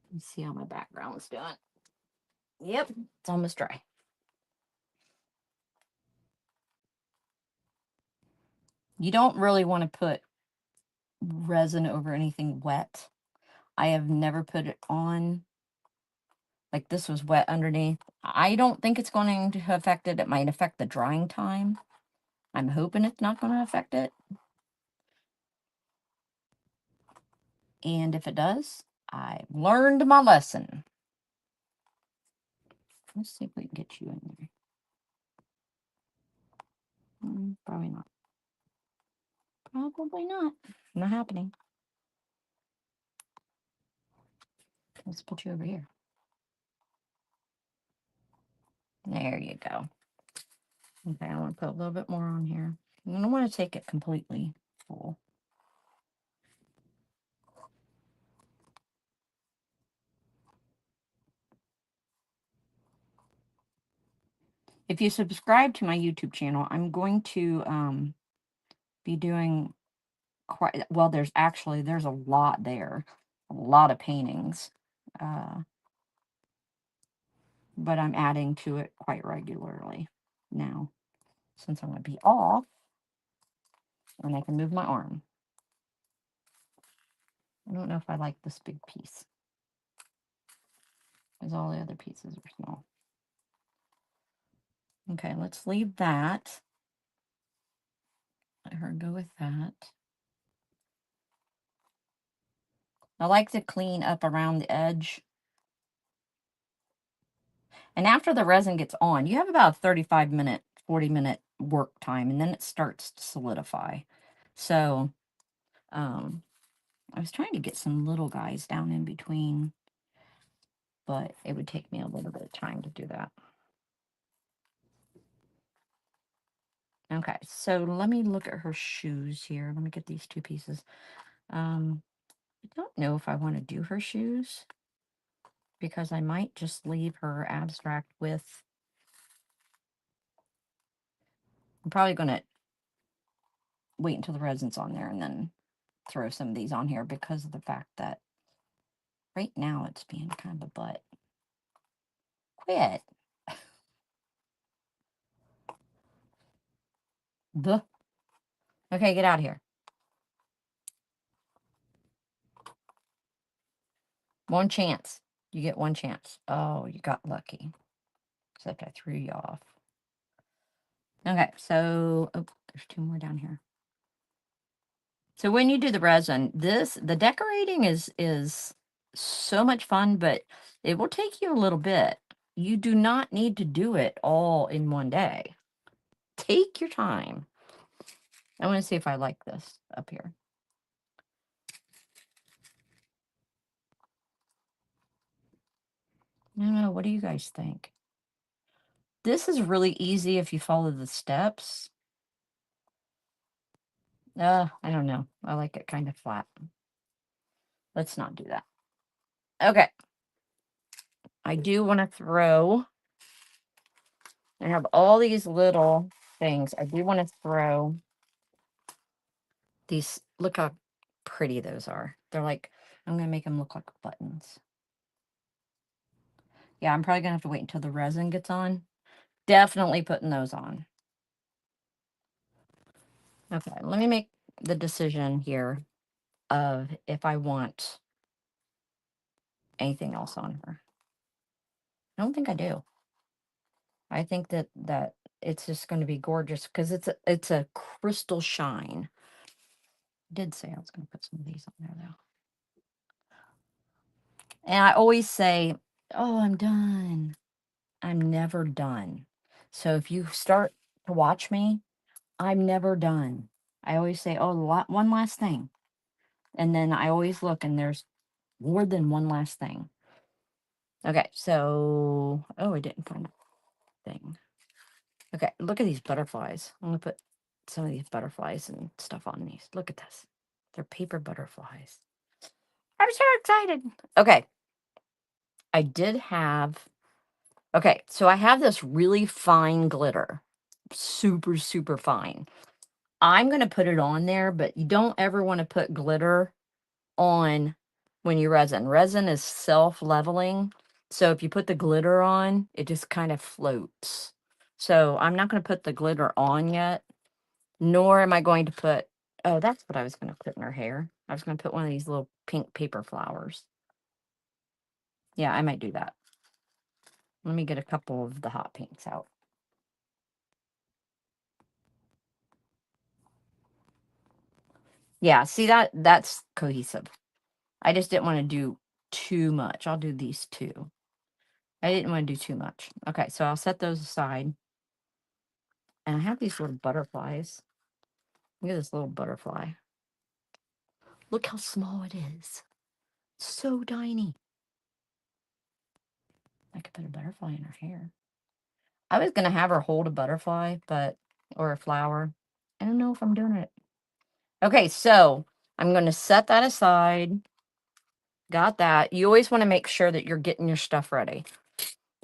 Let me see how my background's doing. Yep, it's almost dry. You don't really want to put resin over anything wet. I have never put it on. Like this was wet underneath. I don't think it's going to affect it. It might affect the drying time. I'm hoping it's not going to affect it. And if it does, I've learned my lesson. Let's see if we can get you in there. Probably not. Probably not. Not happening. Let's put you over here. There you go. Okay, I want to put a little bit more on here. I don't want to take it completely full. If you subscribe to my YouTube channel, I'm going to be doing quite well. There's a lot there, a lot of paintings, but I'm adding to it quite regularly now since I'm going to be off and I can move my arm. I don't know if I like this big piece because all the other pieces are small. Okay, let's leave that. Let her go with that. I like to clean up around the edge. And after the resin gets on, you have about a 35-minute, 40-minute work time, and then it starts to solidify. So, I was trying to get some little guys down in between, but it would take me a little bit of time to do that. Okay, so let me look at her shoes here. Let me get these two pieces. I don't know if I want to do her shoes because I might just leave her abstract with. I'm probably going to wait until the resin's on there and then throw some of these on here because of the fact that right now it's being kind of a butt. Quit. Duh. Okay, get out of here. One chance. You get one chance. Oh, you got lucky. Except I threw you off. Okay, so oh, there's two more down here. So when you do the resin, the decorating is so much fun, but it will take you a little bit. You do not need to do it all in one day. Take your time. I want to see if I like this up here. I don't know. What do you guys think? This is really easy if you follow the steps. I don't know. I like it kind of flat. Let's not do that. Okay. I do want to throw, I have all these little things. I do want to throw these. Look how pretty those are. They're like, I'm going to make them look like buttons. Yeah, I'm probably going to have to wait until the resin gets on. Definitely putting those on. Okay, let me make the decision here of if I want anything else on her. I don't think I do. I think that it's just going to be gorgeous because it's a crystal shine. I did say I was going to put some of these on there though. And I always say, "Oh, I'm done." I'm never done. So if you start to watch me, I'm never done. I always say, "Oh, one last thing." And then I always look and there's more than one last thing. Okay, so oh, I didn't find that thing. Okay, look at these butterflies. I'm gonna put some of these butterflies and stuff on these. Look at this. They're paper butterflies. I'm so excited. Okay, I did have. Okay, so I have this really fine glitter. Super, super fine. I'm gonna put it on there, but you don't ever want to put glitter on when you resin. Resin is self-leveling. So if you put the glitter on, it just kind of floats. So I'm not going to put the glitter on yet, nor am I going to put, oh, that's what I was going to put in her hair. I was going to put one of these little pink paper flowers. Yeah, I might do that. Let me get a couple of the hot pinks out. Yeah, see that's cohesive. I just didn't want to do too much. I'll do these two. I didn't want to do too much. Okay, so I'll set those aside. And I have these little butterflies. Look at this little butterfly. Look how small it is. So tiny. I could put a butterfly in her hair. I was going to have her hold a butterfly, or a flower. I don't know if I'm doing it. Okay, so I'm going to set that aside. Got that. You always want to make sure that you're getting your stuff ready.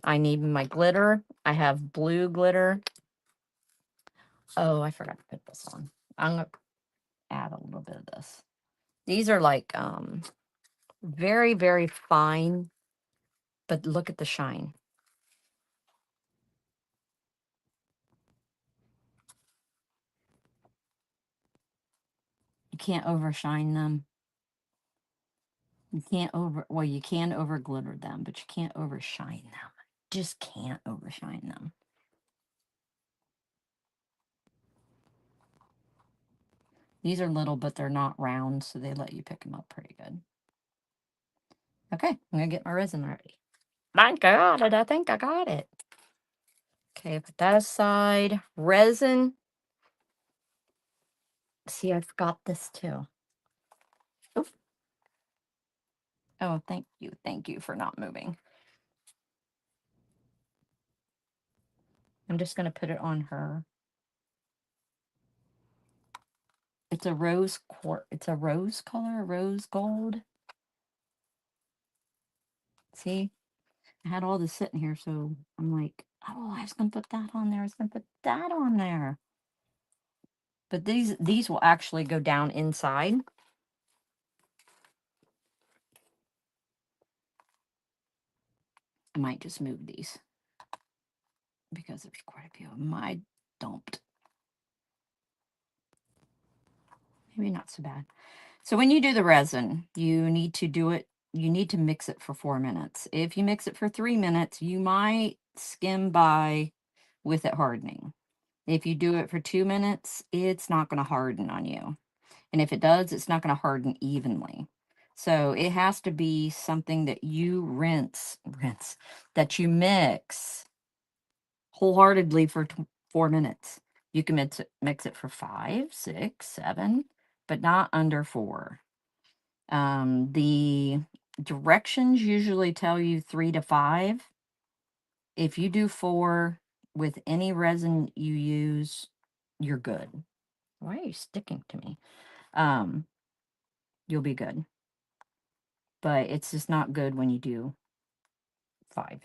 I need my glitter. I have blue glitter. Oh, I forgot to put this on. I'm going to add a little bit of this. These are like very, very fine, but look at the shine. You can't overshine them. You can't well, you can over glitter them, but you can't overshine them. Just can't overshine them. These are little, but they're not round, so they let you pick them up pretty good. Okay, I'm gonna get my resin ready. I got it. I think I got it. Okay, put that aside. Resin. See, I forgot this too. Oof. Oh, thank you. Thank you for not moving. I'm just gonna put it on her. It's a it's a rose color, rose gold. See? I had all this sitting here, so I'm like, oh, I was gonna put that on there. I was gonna put that on there. But these will actually go down inside. I might just move these because there's quite a few of them. I dumped. Maybe not so bad. So when you do the resin, you need to do it, you need to mix it for 4 minutes. If you mix it for 3 minutes, you might skim by with it hardening. If you do it for 2 minutes, it's not going to harden on you. And if it does, it's not going to harden evenly. So it has to be something that you rinse, that you mix wholeheartedly for 4 minutes. You can mix it for 5, 6, 7, but not under 4. The directions usually tell you 3 to 5. If you do 4 with any resin you use, you're good. Why are you sticking to me? You'll be good. but it's just not good when you do 5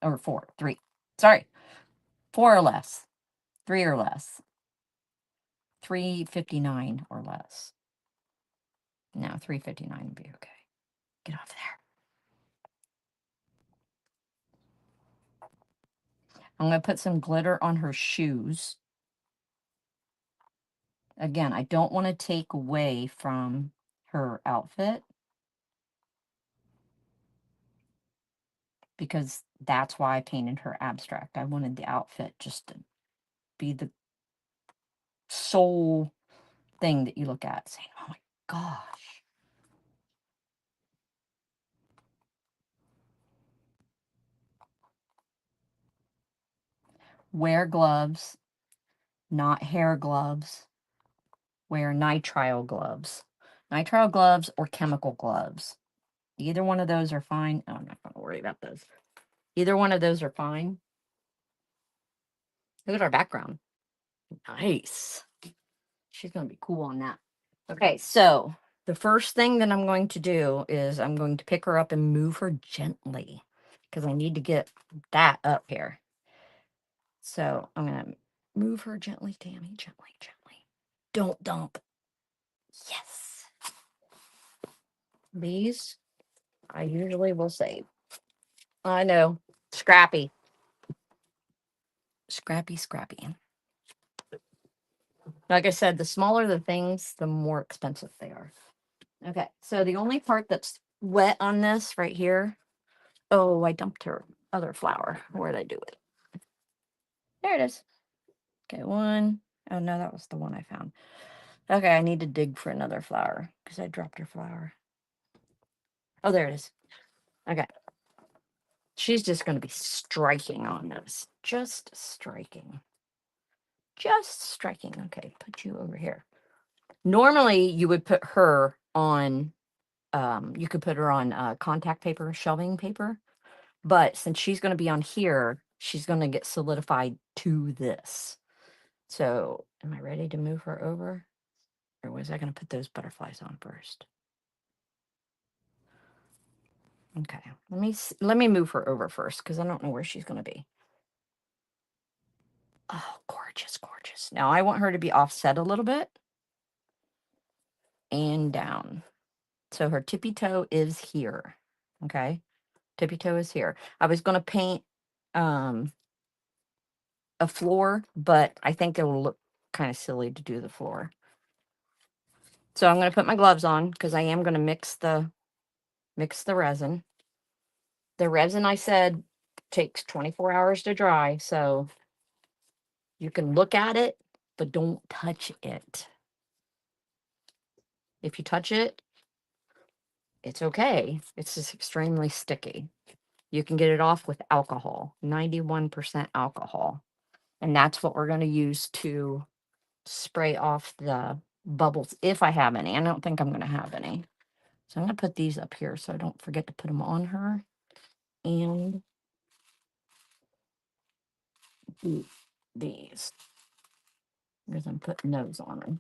or 4, 3. Sorry, 4 or less, 3 or less, 359 or less. No, 359 would be okay. Get off there. I'm going to put some glitter on her shoes. Again, I don't want to take away from her outfit because that's why I painted her abstract. I wanted the outfit just to be the sole thing that you look at saying, oh my gosh. Wear gloves, not hair gloves. Wear nitrile gloves. Nitrile gloves or chemical gloves. Either one of those are fine. Oh, I'm not going to worry about those. Either one of those are fine. Look at our background. Nice. She's going to be cool on that. Okay, so the first thing that I'm going to do is I'm going to pick her up and move her gently because I need to get that up here. So I'm going to move her gently, Tammy, gently, gently. Don't dump. Yes. These I usually will save. I know. Scrappy. Scrappy, scrappy. Like I said, the smaller the things, the more expensive they are. Okay, so the only part that's wet on this right here. Oh, I dumped her other flower. Where did I do it? There it is. Okay, one. Oh no, that was the one I found. Okay, I need to dig for another flower because I dropped her flower. Oh, there it is. Okay. She's just going to be striking on this. Just striking. Just striking. Okay, put you over here. Normally, you would put her on, you could put her on contact paper, shelving paper. But since she's going to be on here, she's going to get solidified to this. So, am I ready to move her over? Or was I going to put those butterflies on first? Okay, let me move her over first because I don't know where she's going to be. Oh, gorgeous, gorgeous. Now I want her to be offset a little bit and down. So her tippy toe is here. Okay, tippy toe is here. I was going to paint a floor, but I think it will look kind of silly to do the floor. So I'm going to put my gloves on because I am going to mix the resin. The resin, I said, takes 24 hours to dry, so you can look at it, but don't touch it. If you touch it, it's okay. It's just extremely sticky. You can get it off with alcohol, 91% alcohol. And that's what we're going to use to spray off the bubbles if I have any. I don't think I'm going to have any. So I'm going to put these up here so I don't forget to put them on her. And these, because I'm putting those on her.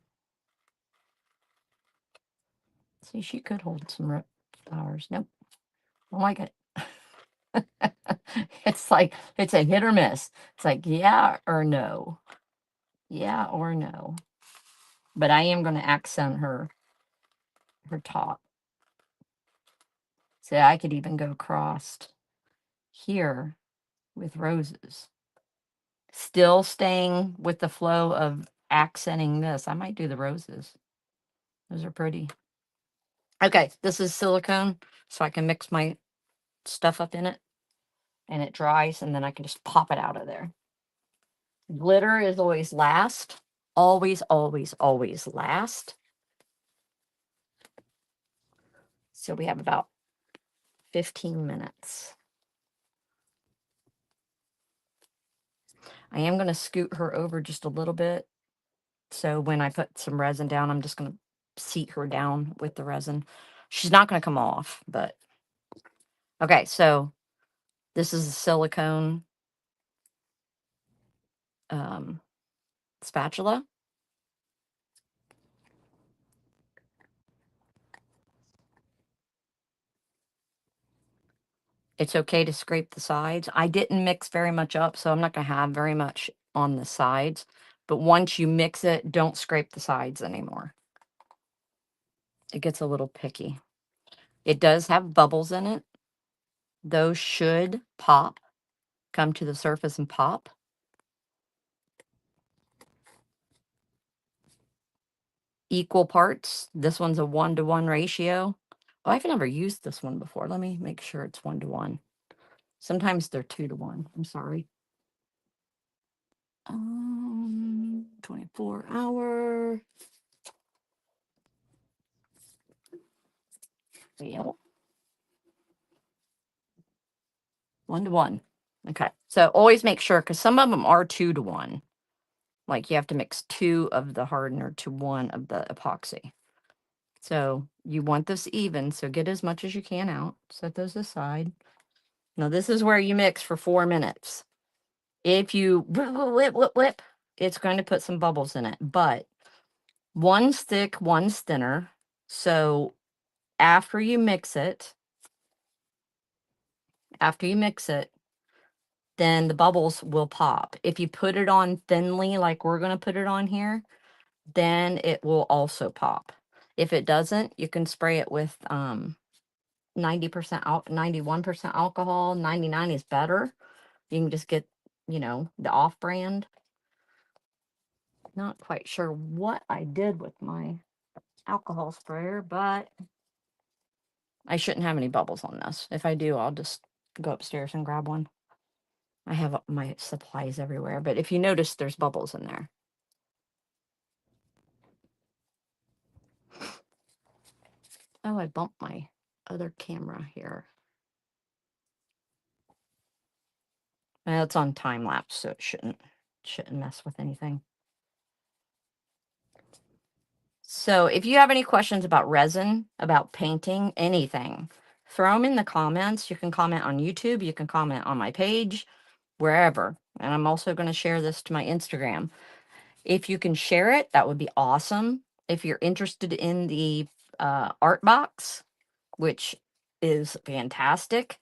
See, she could hold some flowers. Nope. Don't like it. It's like, it's a hit or miss. It's like, yeah or no. Yeah or no. But I am going to accent her top. So I could even go across here with roses. Still staying with the flow of accenting this. I might do the roses. Those are pretty. Okay, this is silicone, so I can mix my stuff up in it. And it dries, and then I can just pop it out of there. Glitter is always last. Always, always, always last. So we have about 15 minutes. I am going to scoot her over just a little bit. So when I put some resin down, I'm just going to seat her down with the resin. She's not going to come off, but okay. So this is a silicone spatula. It's okay to scrape the sides. I didn't mix very much up, so I'm not going to have very much on the sides. But once you mix it, don't scrape the sides anymore. It gets a little picky. It does have bubbles in it. Those should pop, come to the surface and pop. Equal parts. This one's a 1-to-1 ratio. Oh, I've never used this one before. Let me make sure it's 1-to-1. Sometimes they're 2-to-1. I'm sorry. 24-hour. Wheel. 1-to-1. Okay. So always make sure, because some of them are 2-to-1. Like you have to mix 2 of the hardener to 1 of the epoxy. So you want this even, so get as much as you can out. Set those aside. Now this is where you mix for 4 minutes. If you whip, it's going to put some bubbles in it. But one's thick, one's thinner. So after you mix it, then the bubbles will pop. If you put it on thinly, like we're going to put it on here, then it will also pop. If it doesn't, you can spray it with 90%, 91% alcohol. 99 is better. You can just get, the off-brand. Not quite sure what I did with my alcohol sprayer, but I shouldn't have any bubbles on this. If I do, I'll just go upstairs and grab one. I have my supplies everywhere, but if you notice, there's bubbles in there. Oh, I bumped my other camera here. Well, it's on time lapse, so it shouldn't mess with anything. So if you have any questions about resin, about painting, anything, throw them in the comments. You can comment on YouTube. You can comment on my page, wherever. And I'm also going to share this to my Instagram. If you can share it, that would be awesome. If you're interested in the art box, which is fantastic,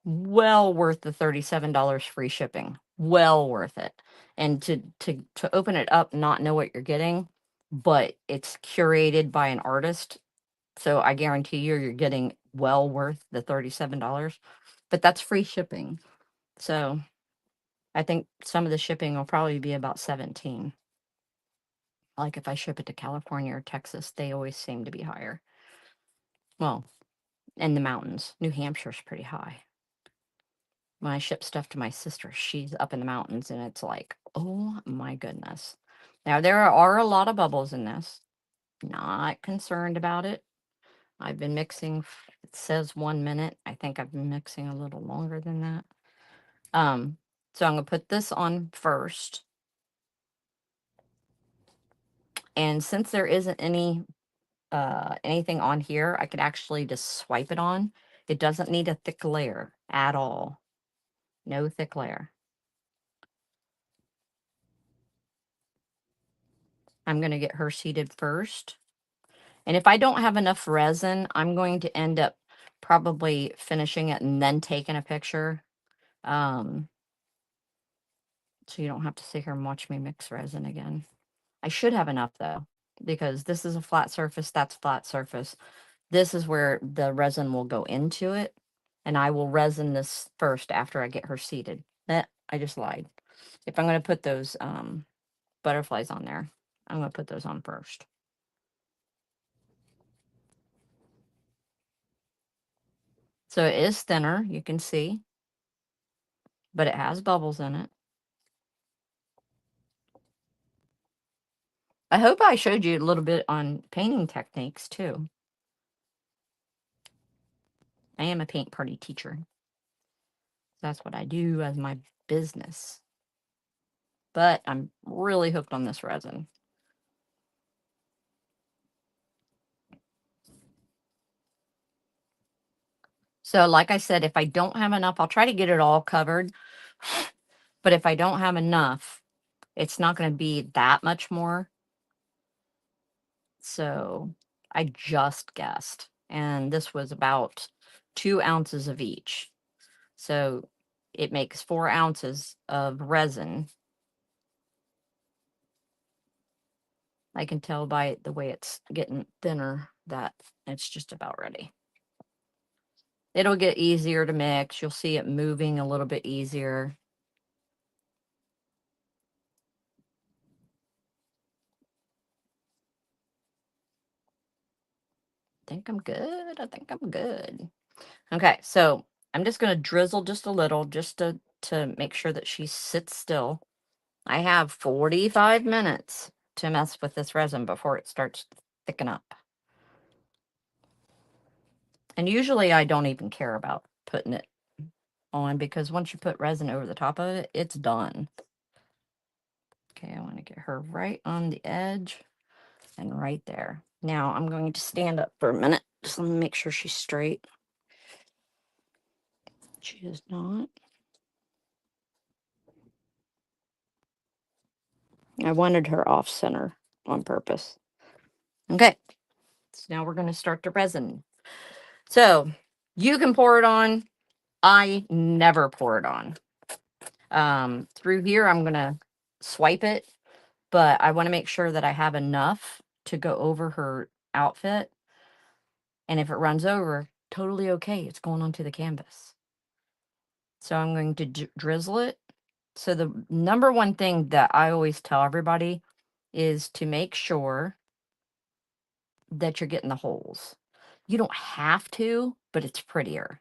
well worth the $37 free shipping. Well worth it. And to open it up, not know what you're getting, but it's curated by an artist, so I guarantee you're getting well worth the $37. But that's free shipping. So I think some of the shipping will probably be about 17. Like if I ship it to California or Texas, they always seem to be higher. Well, in the mountains. New Hampshire's pretty high. When I ship stuff to my sister, she's up in the mountains and it's like, oh my goodness. Now there are a lot of bubbles in this. Not concerned about it. I've been mixing, it says 1 minute. I think I've been mixing a little longer than that. So I'm gonna put this on first. And since there isn't anything on here, I could actually just swipe it on. It doesn't need a thick layer at all. No thick layer. I'm going to get her seated first. And if I don't have enough resin, I'm going to end up probably finishing it and then taking a picture. So you don't have to sit here and watch me mix resin again. I should have enough though, because this is a flat surface, that's flat surface. This is where the resin will go into it. And I will resin this first after I get her seated. I just lied. If I'm going to put those butterflies on there, I'm going to put those on first. So it is thinner, you can see, but it has bubbles in it. I hope I showed you a little bit on painting techniques too. I am a paint party teacher. That's what I do as my business. But I'm really hooked on this resin. So like I said, if I don't have enough, I'll try to get it all covered. But if I don't have enough, it's not going to be that much more. So I just guessed. And this was about 2 ounces of each. So it makes 4 ounces of resin. I can tell by the way it's getting thinner that it's just about ready. It'll get easier to mix. You'll see it moving a little bit easier. I think I'm good. I think I'm good. Okay, so I'm just going to drizzle just a little just to make sure that she sits still. I have 45 minutes to mess with this resin before it starts to thicken up. And usually I don't even care about putting it on because once you put resin over the top of it, it's done. Okay, I want to get her right on the edge and right there. Now I'm going to stand up for a minute. Just let me make sure she's straight. She is not. I wanted her off center on purpose. Okay, so now we're going to start the resin. So you can pour it on. I never pour it on. Through here, I'm going to swipe it, but I want to make sure that I have enough to go over her outfit. And if it runs over, totally okay. It's going onto the canvas. So I'm going to drizzle it. So the number one thing that I always tell everybody is to make sure that you're getting the holes. You don't have to, but it's prettier.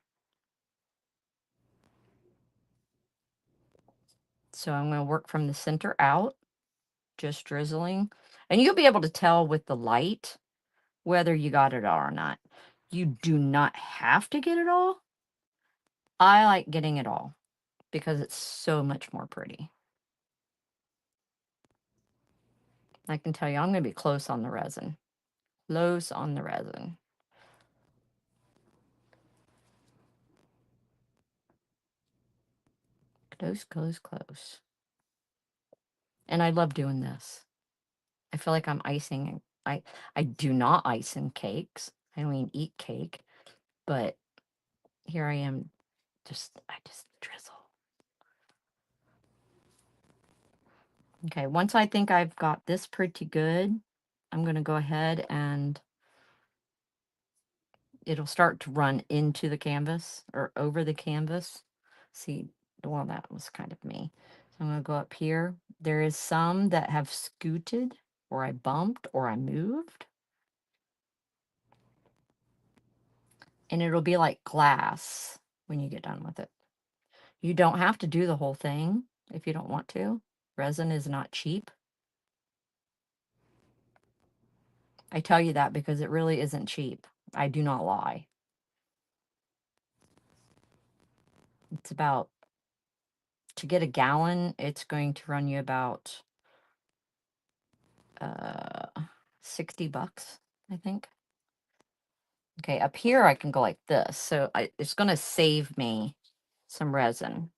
So I'm going to work from the center out, just drizzling. And you'll be able to tell with the light whether you got it all or not. You do not have to get it all. I like getting it all because it's so much more pretty. I can tell you, I'm going to be close on the resin. Close on the resin. Close, close, close. And I love doing this. I feel like I'm icing. I do not ice in cakes. I don't even eat cake. But here I am. I just drizzle. Okay, once I think I've got this pretty good, I'm going to go ahead and it'll start to run into the canvas or over the canvas. See, well, that was kind of me. So I'm going to go up here. There is some that have scooted or I bumped or I moved. And it'll be like glass when you get done with it. You don't have to do the whole thing if you don't want to. Resin is not cheap. I tell you that because it really isn't cheap. I do not lie. It's about, to get a gallon, it's going to run you about uh, 60 bucks, I think. Okay, up here I can go like this. So it's going to save me some resin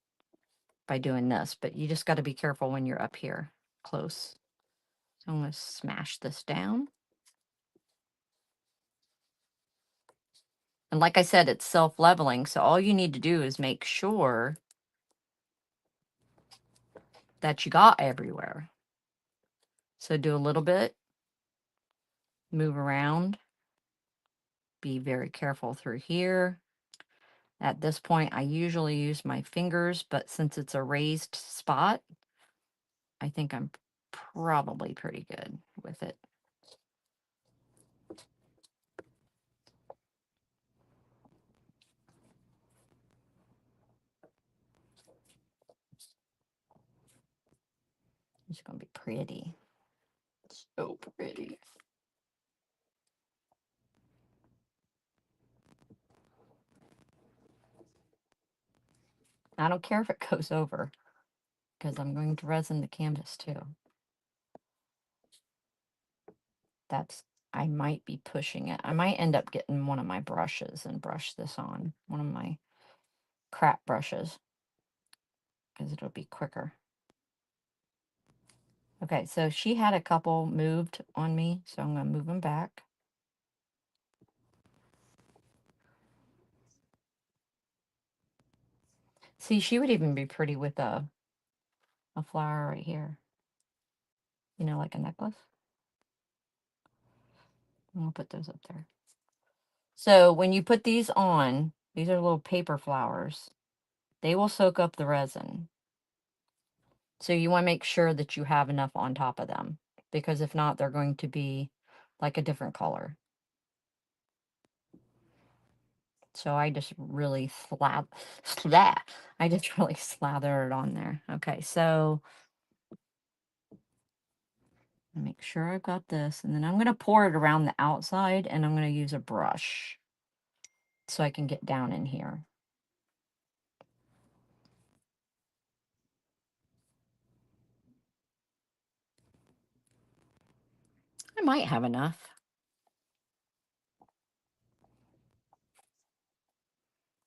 by doing this, but you just got to be careful when you're up here close. So I'm going to smash this down. And like I said, it's self-leveling, so all you need to do is make sure that you got everywhere. So do a little bit, move around, be very careful through here. At this point, I usually use my fingers, but since it's a raised spot, I think I'm probably pretty good with it. It's going to be pretty. So pretty. I don't care if it goes over because I'm going to resin the canvas too. I might be pushing it. I might end up getting one of my brushes and brush this on. One of my crap brushes. Because it'll be quicker. Okay, so she had a couple moved on me, so I'm going to move them back. See, she would even be pretty with a flower right here. You know, like a necklace. And we'll put those up there. So when you put these on, these are little paper flowers. They will soak up the resin. So you want to make sure that you have enough on top of them, because if not, they're going to be like a different color. So I just really I just really slather it on there. Okay, so make sure I've got this, and then I'm going to pour it around the outside, and I'm going to use a brush so I can get down in here. I might have enough.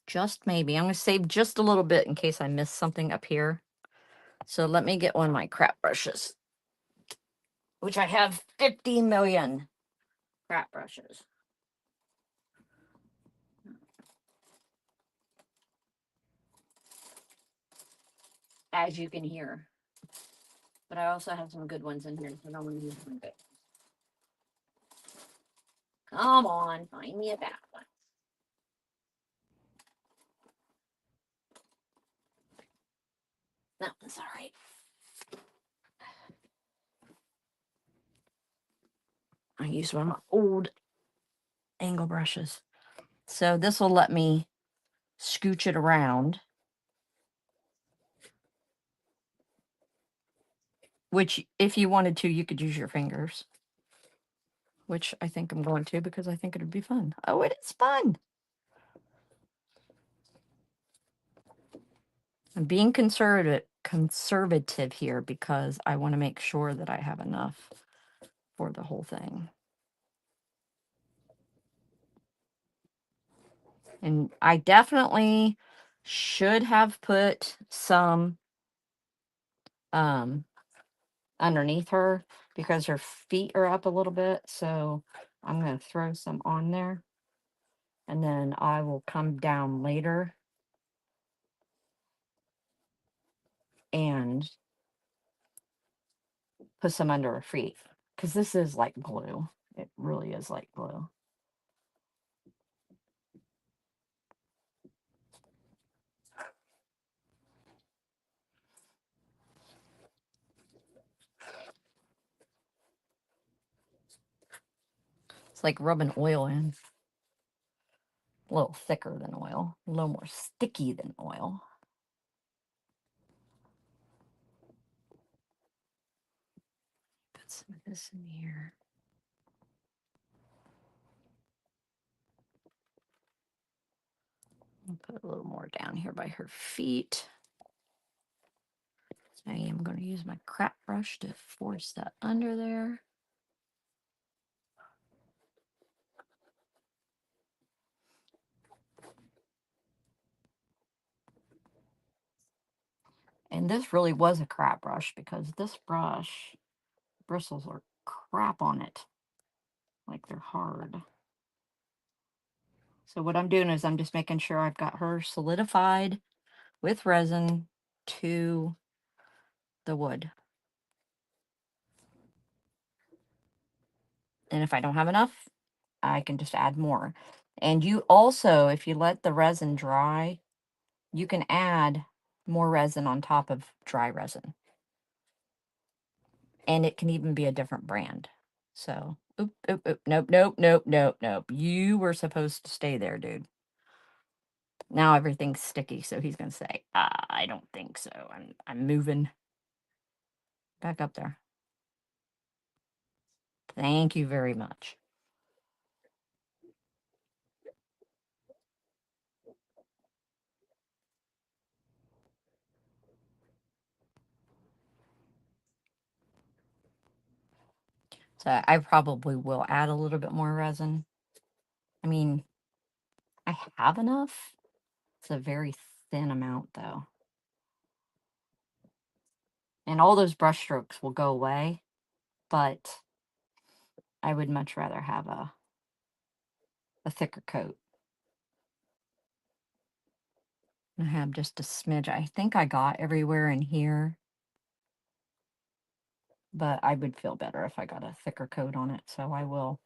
Just maybe. I'm going to save just a little bit in case I miss something up here. So let me get one of my crap brushes, which I have 50 million crap brushes. As you can hear. But I also have some good ones in here, so I don't want to use one good. Come on, find me a bad one. That one's all right. I use one of my old angle brushes. So this will let me scooch it around. Which, if you wanted to, you could use your fingers. Which I think I'm going to, because I think it'd be fun. Oh, it is fun! I'm being conservative here because I want to make sure that I have enough for the whole thing. And I definitely should have put some underneath her, because her feet are up a little bit. So I'm going to throw some on there, and then I will come down later and put some under her feet, because this is like glue. It really is like glue. It's like rubbing oil in. A little thicker than oil, a little more sticky than oil. Put some of this in here. I'll put a little more down here by her feet. I am going to use my crap brush to force that under there. And this really was a crap brush, because this brush bristles are crap on it. Like, they're hard. So what I'm doing is I'm just making sure I've got her solidified with resin to the wood. And if I don't have enough, I can just add more. And you also, if you let the resin dry, you can add more resin on top of dry resin. And it can even be a different brand. So, nope, nope, nope, nope, nope. You were supposed to stay there, dude. Now everything's sticky, so he's gonna say, I don't think so. I'm moving back up there. Thank you very much. So I probably will add a little bit more resin. I mean, I have enough. It's a very thin amount, though. And all those brush strokes will go away, but I would much rather have a thicker coat. I have just a smidge. I think I got everywhere in here, but I would feel better if I got a thicker coat on it. So I will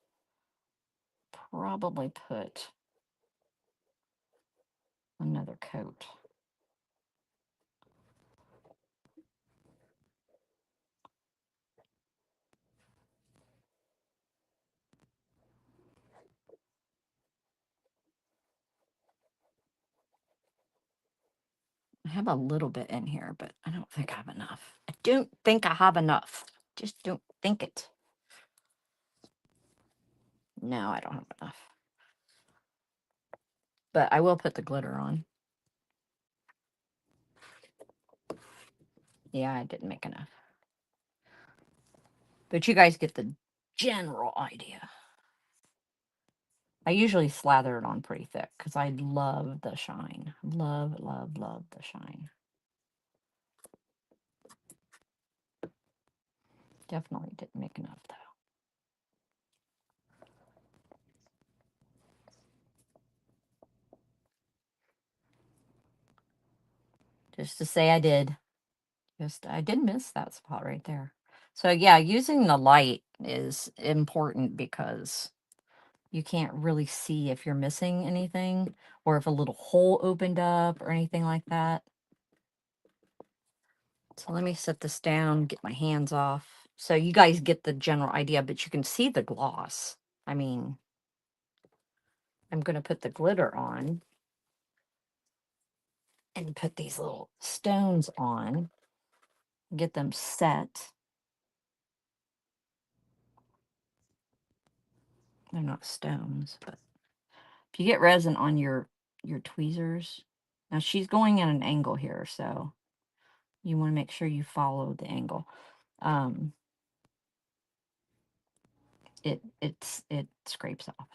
probably put another coat. I have a little bit in here, but I don't think I have enough. I don't think I have enough. Just don't think it. No, I don't have enough. But I will put the glitter on. Yeah, I didn't make enough. But you guys get the general idea. I usually slather it on pretty thick because I love the shine. Love, love, love the shine. Definitely didn't make enough though. Just to say I did. I did miss that spot right there. So yeah, using the light is important because you can't really see if you're missing anything or if a little hole opened up or anything like that. So let me set this down, get my hands off. So you guys get the general idea, but you can see the gloss. I mean, I'm going to put the glitter on and put these little stones on, get them set. They're not stones, but if you get resin on your tweezers, now she's going at an angle here, so you want to make sure you follow the angle. It scrapes off.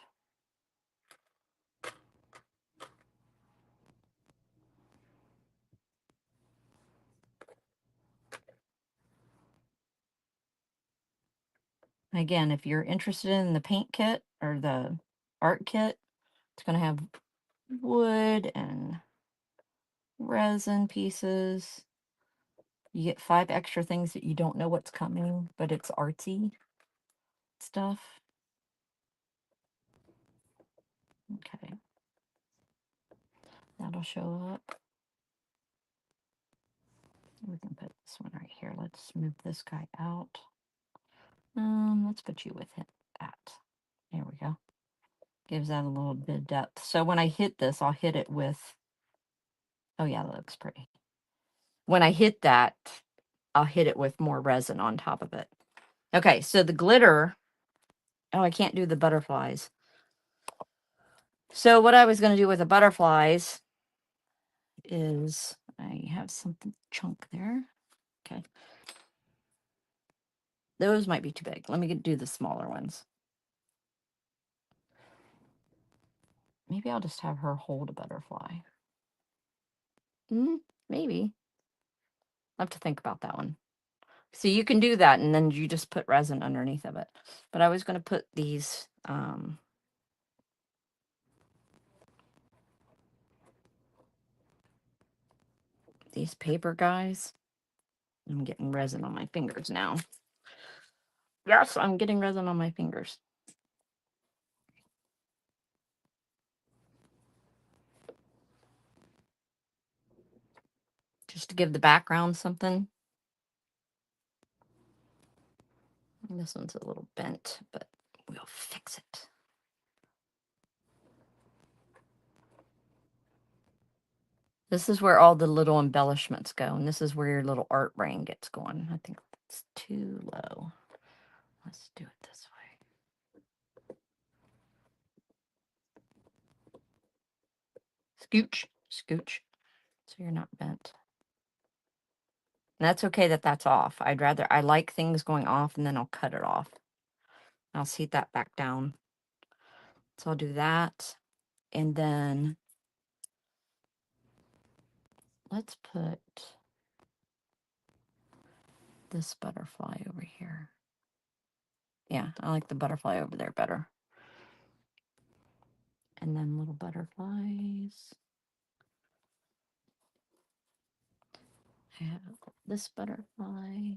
Again, if you're interested in the paint kit or the art kit, it's going to have wood and resin pieces. You get 5 extra things that you don't know what's coming, but it's artsy stuff. Okay. That'll show up. We can put this one right here. Let's move this guy out. Let's put you with that. There we go. Gives that a little bit of depth. So when I hit this, I'll hit it with, oh yeah, that looks pretty. When I hit that, I'll hit it with more resin on top of it. Okay, so the glitter, oh, I can't do the butterflies. So what I was going to do with the butterflies is, I have something chunk there. Okay. Those might be too big. Let me do the smaller ones. Maybe I'll just have her hold a butterfly. Maybe. I'll have to think about that one. So you can do that, and then you just put resin underneath of it. But I was going to put these paper guys. I'm getting resin on my fingers now. Yes, I'm getting resin on my fingers. Just to give the background something. This one's a little bent, but we'll fix it. This is where all the little embellishments go, and this is where your little art brain gets going. I think it's too low. Let's do it this way. Scooch, scooch, so you're not bent. And that's okay that that's off. I like things going off, and then I'll cut it off. I'll seat that back down. So I'll do that, and then let's put this butterfly over here. Yeah, I like the butterfly over there better. And then little butterflies. I have this butterfly.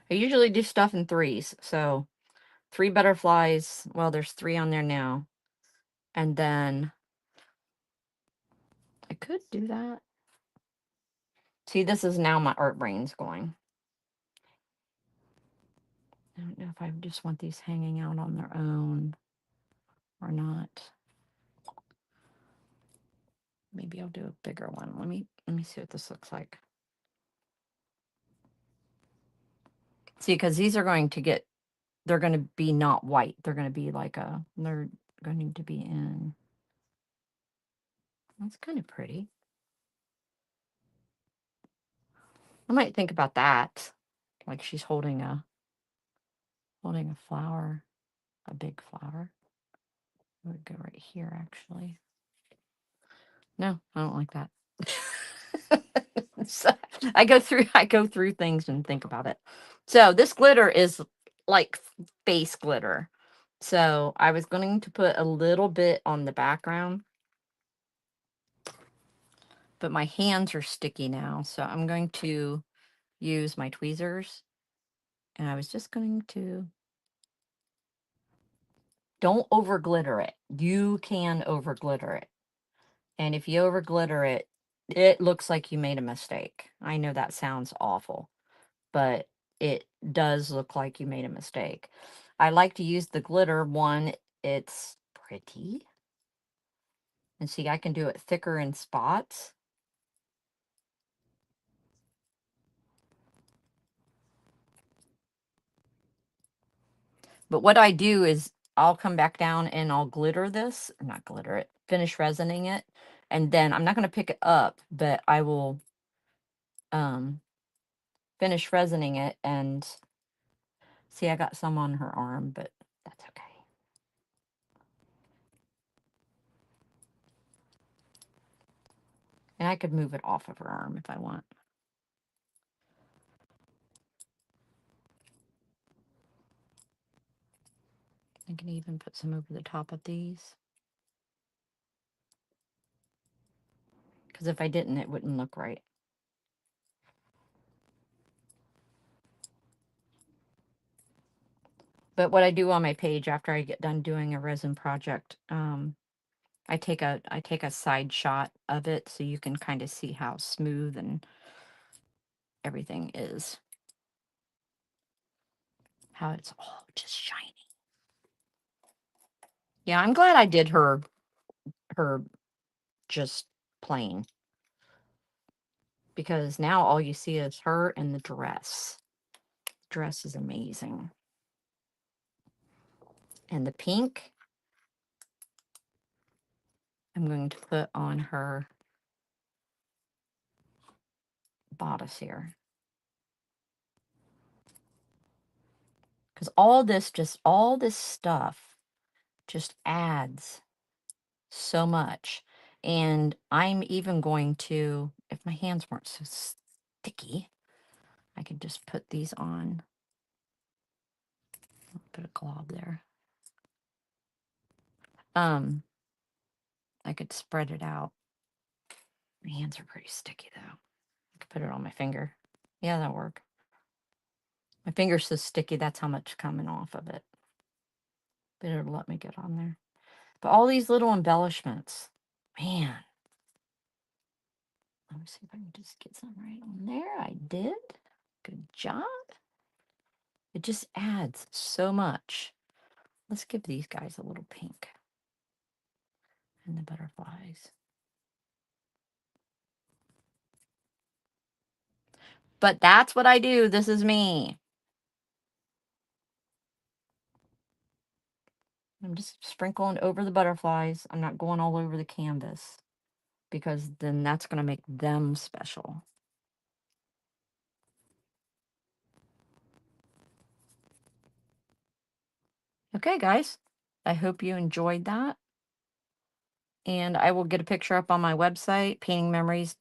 I usually do stuff in threes, so 3 butterflies. Well, there's 3 on there now. And then I could do that. See, this is now my art brain's going. I don't know if I just want these hanging out on their own or not. Maybe I'll do a bigger one. Let me see what this looks like. See, because these are going to get, they're going to be not white. They're going to be like they're going to be in. That's kind of pretty. I might think about that. Like she's holding a flower, a big flower. It would go right here, actually. No, I don't like that. So, I go through things and think about it. So this glitter is like face glitter. So I was going to put a little bit on the background, but my hands are sticky now. So I'm going to use my tweezers, and I was just going to, don't over glitter it. You can over glitter it. And if you over glitter it, it looks like you made a mistake. I know that sounds awful, but it does look like you made a mistake. I like to use the glitter one. It's pretty. And see, I can do it thicker in spots. But what I do is I'll come back down and I'll glitter this, or not glitter it, finish resining it. And then I'm not going to pick it up, but I will finish resining it. And see, I got some on her arm, but that's okay. And I could move it off of her arm if I want. I can even put some over the top of these. Because if I didn't, it wouldn't look right. But what I do on my page after I get done doing a resin project, I take a side shot of it so you can kind of see how smooth and everything is. How it's all just shiny. Yeah, I'm glad I did her just plain. Because now all you see is her and the dress. Dress is amazing. And the pink, I'm going to put on her bodice here. Because all this stuff just adds so much. And I'm even going to, if my hands weren't so sticky, I could just put these on. Put a glob there. I could spread it out. My hands are pretty sticky though. I could put it on my finger. Yeah, that'll work. My finger's so sticky, that's how much coming off of it. But it'll let me get on there. But all these little embellishments, man. Let me see if I can just get some right on there. I did. Good job. It just adds so much. Let's give these guys a little pink. And the butterflies. But that's what I do. This is me. I'm just sprinkling over the butterflies. I'm not going all over the canvas because then that's going to make them special. Okay, guys. I hope you enjoyed that. And I will get a picture up on my website, Painting Memories.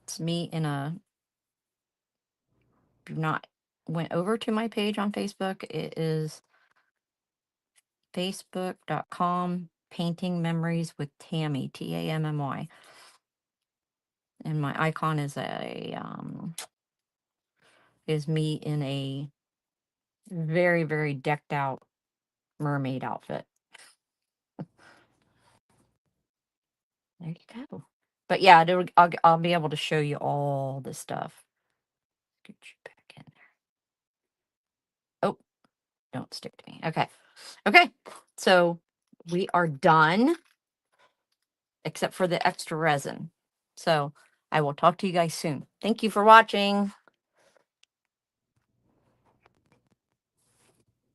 It's me in a, not went over to my page on Facebook. It is facebook.com Painting Memories with Tammy, Tammy. And my icon is is me in a very, very decked out mermaid outfit. There you go. But yeah, I'll be able to show you all the stuff. Get you back in there. Oh, don't stick to me. Okay. Okay. So we are done, except for the extra resin. So I will talk to you guys soon. Thank you for watching.